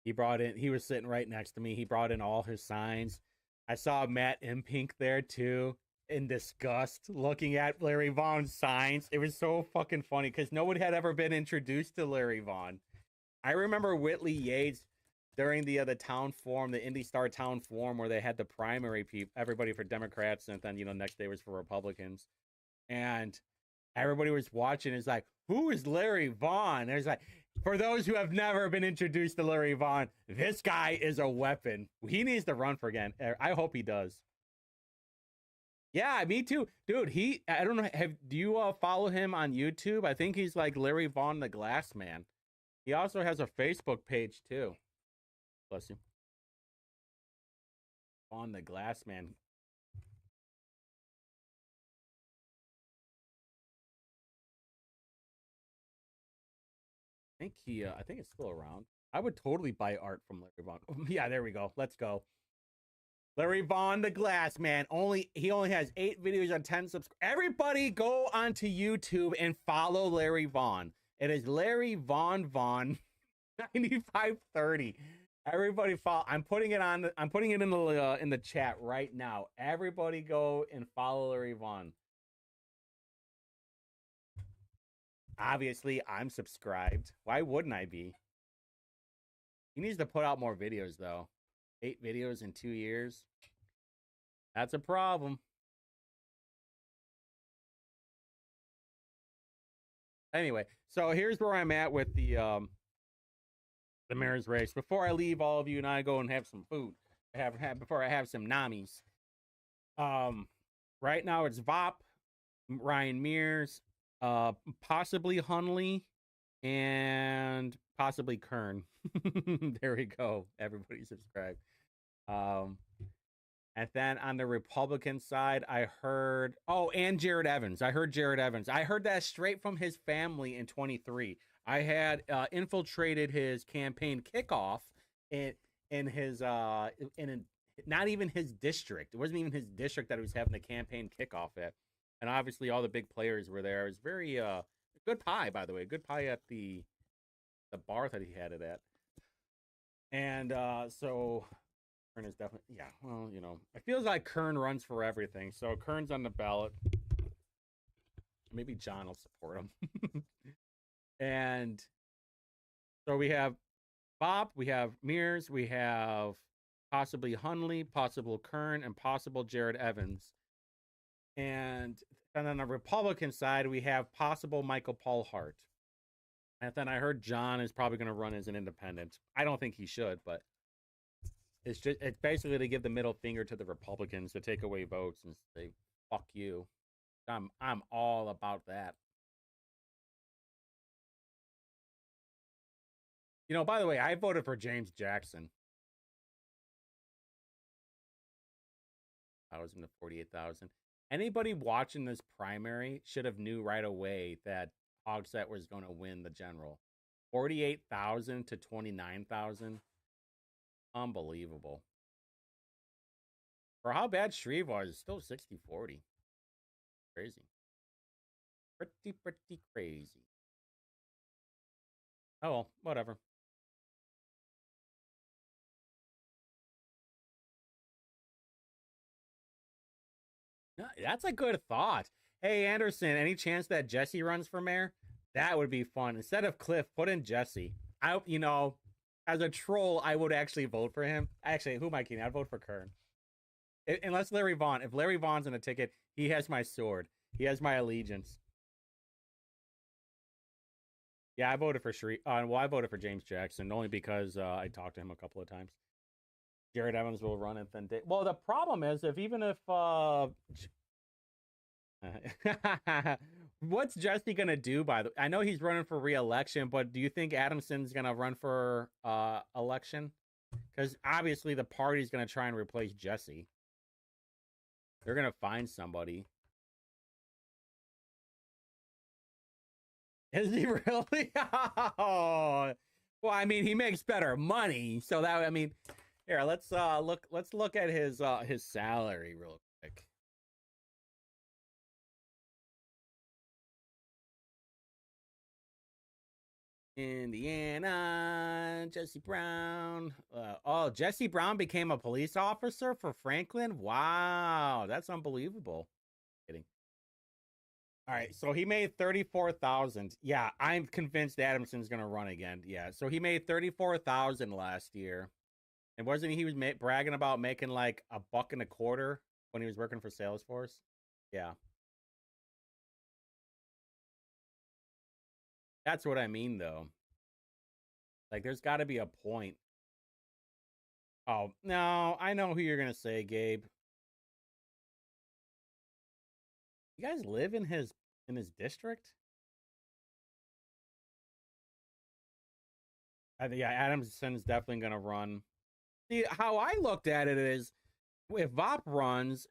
Speaker 1: He was sitting right next to me. He brought in all his signs. I saw Matt Impink there too, in disgust, looking at Larry Vaughn's signs. It was so fucking funny because no one had ever been introduced to Larry Vaughn. I remember Whitley Yates during the town forum, the Indy Star town forum, where they had the primary everybody for Democrats, and then next day was for Republicans, and everybody was watching. It's like, who is Larry Vaughn? There's like, for those who have never been introduced to Larry Vaughn, this guy is a weapon. He needs to run for again. I hope he does. Yeah, me too, dude. I don't know. Do you follow him on YouTube? I think he's like Larry Vaughn, the Glass Man. He also has a Facebook page too. Bless you. On the Glass Man. I think it's still around. I would totally buy art from Larry Vaughn. Yeah, there we go. Let's go. Larry Vaughn, the Glass Man. He only has 8 videos on 10 subscribers. Everybody go onto YouTube and follow Larry Vaughn. It is Larry Vaughn 9530. Everybody follow. I'm putting it in the chat right now. Everybody go and follow Larry Vaughn. Obviously, I'm subscribed. Why wouldn't I be? He needs to put out more videos though. 8 videos in 2 years. That's a problem. Anyway, so here's where I'm at with the mayor's race. Before I leave all of you and I go and have some food, before I have some namis. Right now it's Vop, Ryan Mears, possibly Hunley, and possibly Kern. There we go. Everybody subscribe. And then on the Republican side, I heard, and Jared Evans. I heard Jared Evans. I heard that straight from his family in 23. I had infiltrated his campaign kickoff in his not even his district. It wasn't even his district that he was having the campaign kickoff at. And obviously all the big players were there. It was very good pie, by the way. Good pie at the bar that he had it at. And so Kern is definitely, yeah, well, it feels like Kern runs for everything. So Kern's on the ballot. Maybe John will support him. And so we have Bob, we have Mears, we have possibly Hunley, possible Kern, and possible Jared Evans. And then on the Republican side, we have possible Michael Paul Hart. And then I heard John is probably going to run as an independent. I don't think he should, but it's basically to give the middle finger to the Republicans to take away votes and say, fuck you. I'm all about that. By the way, I voted for James Jackson. 1,000 to 48,000. Anybody watching this primary should have knew right away that Hogsett was going to win the general. 48,000 to 29,000. Unbelievable. For how bad Shreve was, it's still 60-40. Crazy. Pretty crazy. Oh, well, whatever. No, that's a good thought. Hey, Anderson, any chance that Jesse runs for mayor? That would be fun. Instead of Cliff, put in Jesse. As a troll, I would actually vote for him. Actually, who am I kidding? I'd vote for Kern. Unless Larry Vaughn. If Larry Vaughn's in a ticket, he has my sword. He has my allegiance. Yeah, I voted for I voted for James Jackson only because I talked to him a couple of times. Jared Evans will run it then. Well, the problem is what's Jesse gonna do? I know he's running for re-election, but do you think Adamson's gonna run for election? Because obviously the party's gonna try and replace Jesse. They're gonna find somebody. Is he really? Oh, well, I mean, he makes better money, so that here, let's look at his salary real quick. Indiana, Jesse Brown. Jesse Brown became a police officer for Franklin. Wow, that's unbelievable. Kidding. All right, so he made 34,000. Yeah, I'm convinced Adamson's gonna run again. Yeah, so he made 34,000 last year, and wasn't he was bragging about making like $1.25 when he was working for Salesforce? Yeah, that's what I mean, though. Like, there's got to be a point. Oh no, I know who you're gonna say, Gabe. You guys live in his district? Yeah, Adamson's definitely gonna run. See, how I looked at it is, if VOP runs,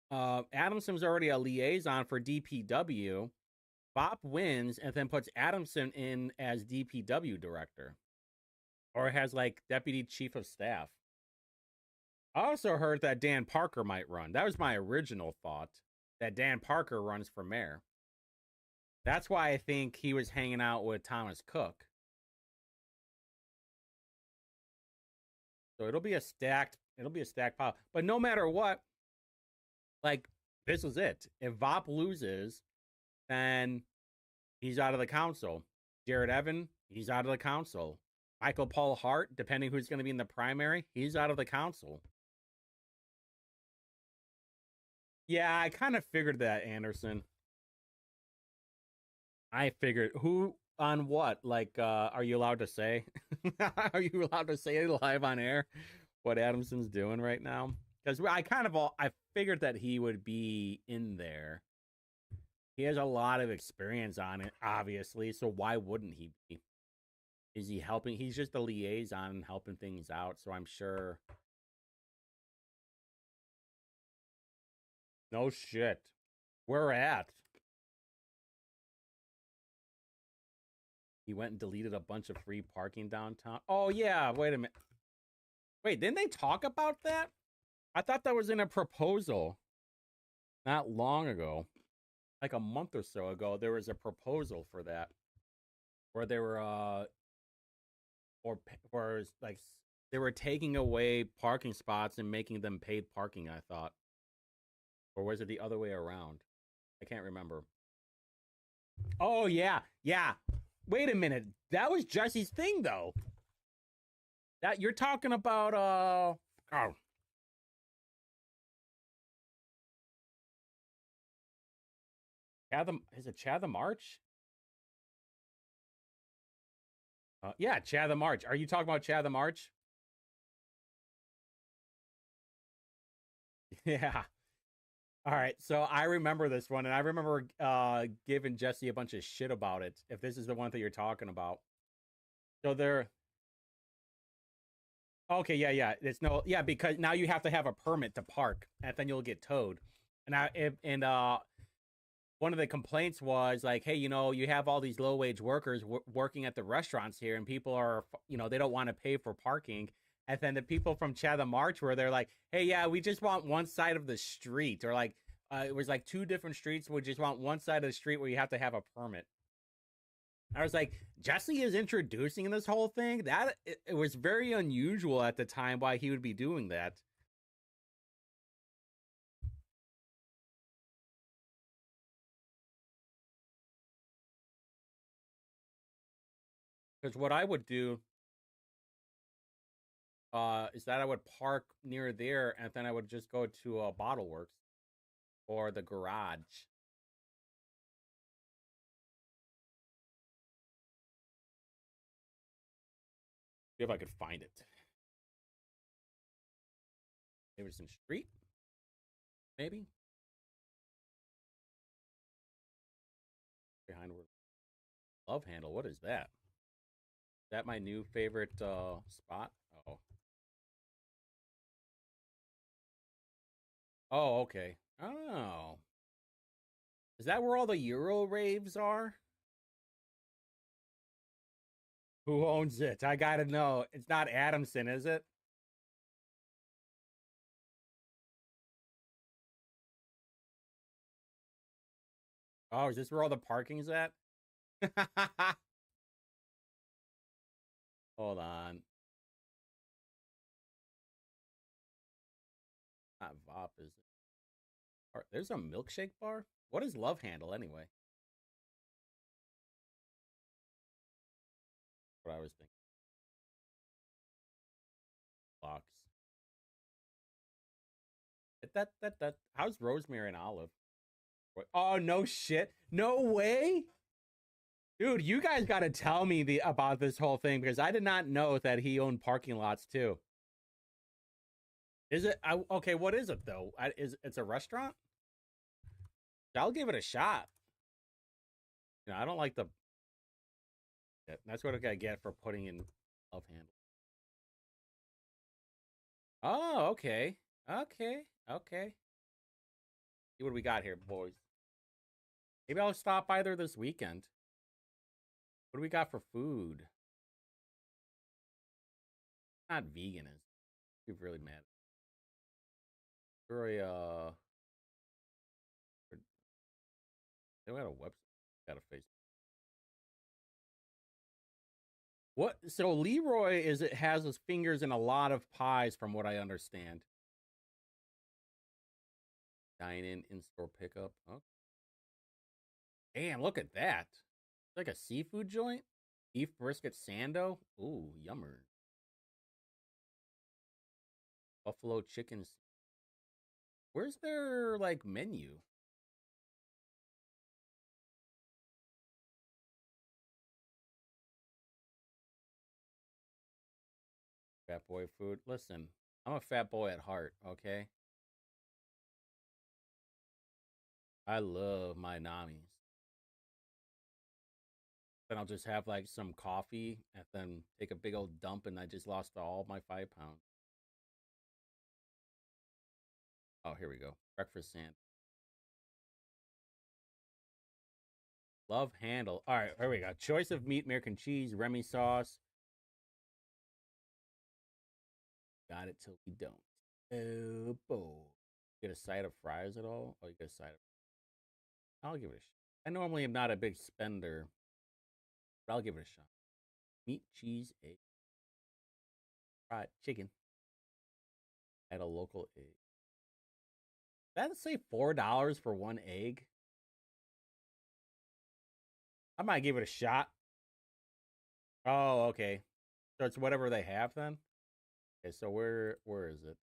Speaker 1: Adamson's already a liaison for DPW. VOP wins and then puts Adamson in as DPW director, or has like deputy chief of staff. I also heard that Dan Parker might run. That was my original thought, that Dan Parker runs for mayor. That's why I think he was hanging out with Thomas Cook. So it'll be a stacked pile. But no matter what, like, this is it. If VOP loses, then he's out of the council. Jared Evan, he's out of the council. Michael Paul Hart, depending who's going to be in the primary, he's out of the council. Yeah, I kind of figured that, Anderson. I figured who on what? Like, are you allowed to say? Are you allowed to say it live on air what Adamson's doing right now? Because I figured that he would be in there. He has a lot of experience on it, obviously, so why wouldn't he be? Is he helping? He's just a liaison helping things out, so I'm sure. No shit. Where at? He went and deleted a bunch of free parking downtown. Oh, yeah. Wait a minute. Wait, didn't they talk about that? I thought that was in a proposal not long ago. Like a month or so ago, there was a proposal for that, where they were, or like they were taking away parking spots and making them paid parking. I thought, or was it the other way around? I can't remember. Oh yeah. Wait a minute, that was Jesse's thing, though. That you're talking about, is it Chad the March? Yeah, Chad the March. Are you talking about Chad the March? Yeah. All right, so I remember this one, and I remember giving Jesse a bunch of shit about it, if this is the one that you're talking about. So they're... Okay, yeah. Because now you have to have a permit to park, and then you'll get towed. And one of the complaints was like, hey, you have all these low wage workers working at the restaurants here, and people are, they don't want to pay for parking. And then the people from Chatham March were they're like, hey, yeah, we just want one side of the street, or like it was like 2 different streets. We just want one side of the street where you have to have a permit. I was like, Jesse is introducing this whole thing. That it was very unusual at the time why he would be doing that. Because what I would do is that I would park near there, and then I would just go to Bottle Works or the garage. See if I could find it. Davidson Street? Maybe? Behind where Love Handle. What is that? Is that my new favorite spot? Oh. Oh, okay. Oh. Is that where all the Euro raves are? Who owns it? I gotta know. It's not Adamson, is it? Oh, is this where all the parking's at? Hold on. Not Vop, is it? There's a milkshake bar? What is Love Handle anyway? What I was thinking. Box. That. How's Rosemary and Olive? Oh, no shit. No way? Dude, you guys got to tell me about this whole thing, because I did not know that he owned parking lots too. Is it? Okay, what is it though? It's a restaurant? I'll give it a shot. I don't like the... That's what I gotta get for putting in Love Handle. Oh, okay. Okay. See what we got here, boys. Maybe I'll stop by there this weekend. What do we got for food? Not vegan, is it? You're really mad. Very, they got a website. Got a Facebook. What? So Leroy has his fingers in a lot of pies, from what I understand. Dine in store pickup. Oh. Damn, look at that. It's like a seafood joint. Beef brisket sando. Ooh, yummer. Buffalo chickens. Where's their like menu? Fat boy food. Listen, I'm a fat boy at heart, okay? I love my namis. Then I'll just have like some coffee and then take a big old dump, and I just lost all my 5 pounds. Oh, here we go. Breakfast sand. Love Handle. All right, here we go. Choice of meat, American cheese, Remy sauce. Got it till we don't. Oh, boy. Get a side of fries at all? Oh, you get a side of... I'll give it a shot. I normally am not a big spender, but I'll give it a shot. Meat, cheese, egg. Fried chicken. At a local egg. Did that say $4 for one egg? I might give it a shot. Oh, okay. So it's whatever they have then? Okay, so where is it?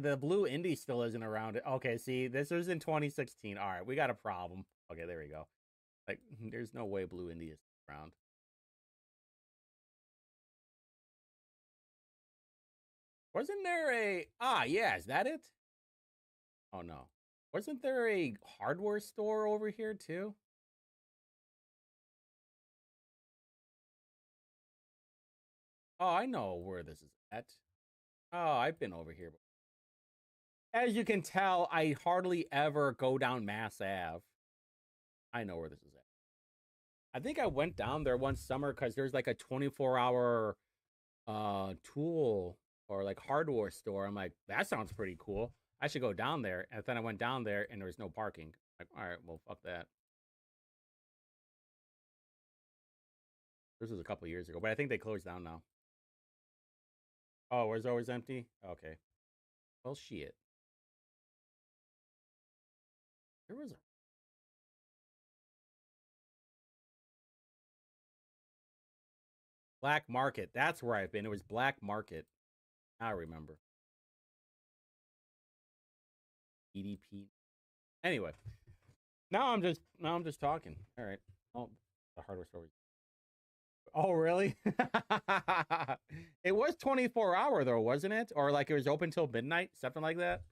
Speaker 1: The blue Indy still isn't around. Okay, see, this was in 2016. All right, we got a problem. Okay, there we go. Like, there's no way blue Indy is around. Wasn't there a... Ah, yeah, is that it? Oh, no. Wasn't there a hardware store over here, too? Oh, I know where this is at. Oh, I've been over here. As you can tell, I hardly ever go down Mass Ave. I know where this is at. I think I went down there one summer because there's like a 24-hour tool or like hardware store. I'm like, that sounds pretty cool. I should go down there. And then I went down there and there was no parking. Like, all right, well, fuck that. This was a couple years ago, but I think they closed down now. Oh, where's always empty? Okay. Well, shit. There was a Black Market. That's where I've been. It was Black Market. I remember. EDP. Anyway, now I'm just talking. All right. Oh, the hardware store. Oh, really? It was 24-hour though, wasn't it? Or like it was open till midnight, something like that.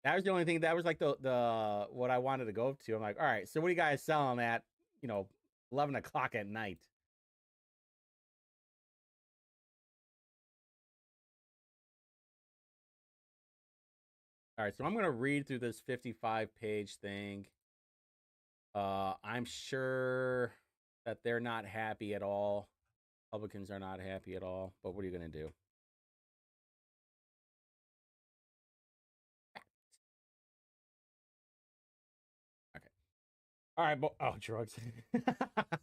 Speaker 1: That was the only thing. That was like the what I wanted to go to. I'm like, all right. So what are you guys selling at 11 o'clock at night? All right, so I'm gonna read through this 55-page thing. I'm sure that they're not happy at all. Republicans are not happy at all. But what are you gonna do? Okay. All right. Oh, drugs.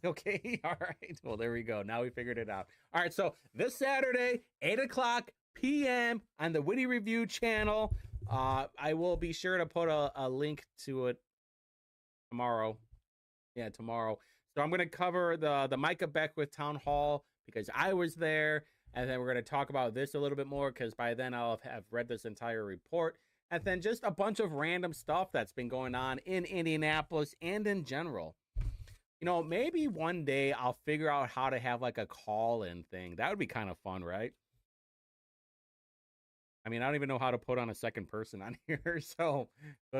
Speaker 1: Okay. All right. Well, there we go. Now we figured it out. All right. So this Saturday, 8 o'clock p.m. on the Witty Review channel. I will be sure to put a link to it tomorrow. Yeah, tomorrow. So I'm going to cover the Micah Beckwith town hall because I was there. And then we're going to talk about this a little bit more because by then I'll have read this entire report. And then just a bunch of random stuff that's been going on in Indianapolis and in general. Maybe one day I'll figure out how to have like a call-in thing. That would be kind of fun, right? I mean, I don't even know how to put on a second person on here. So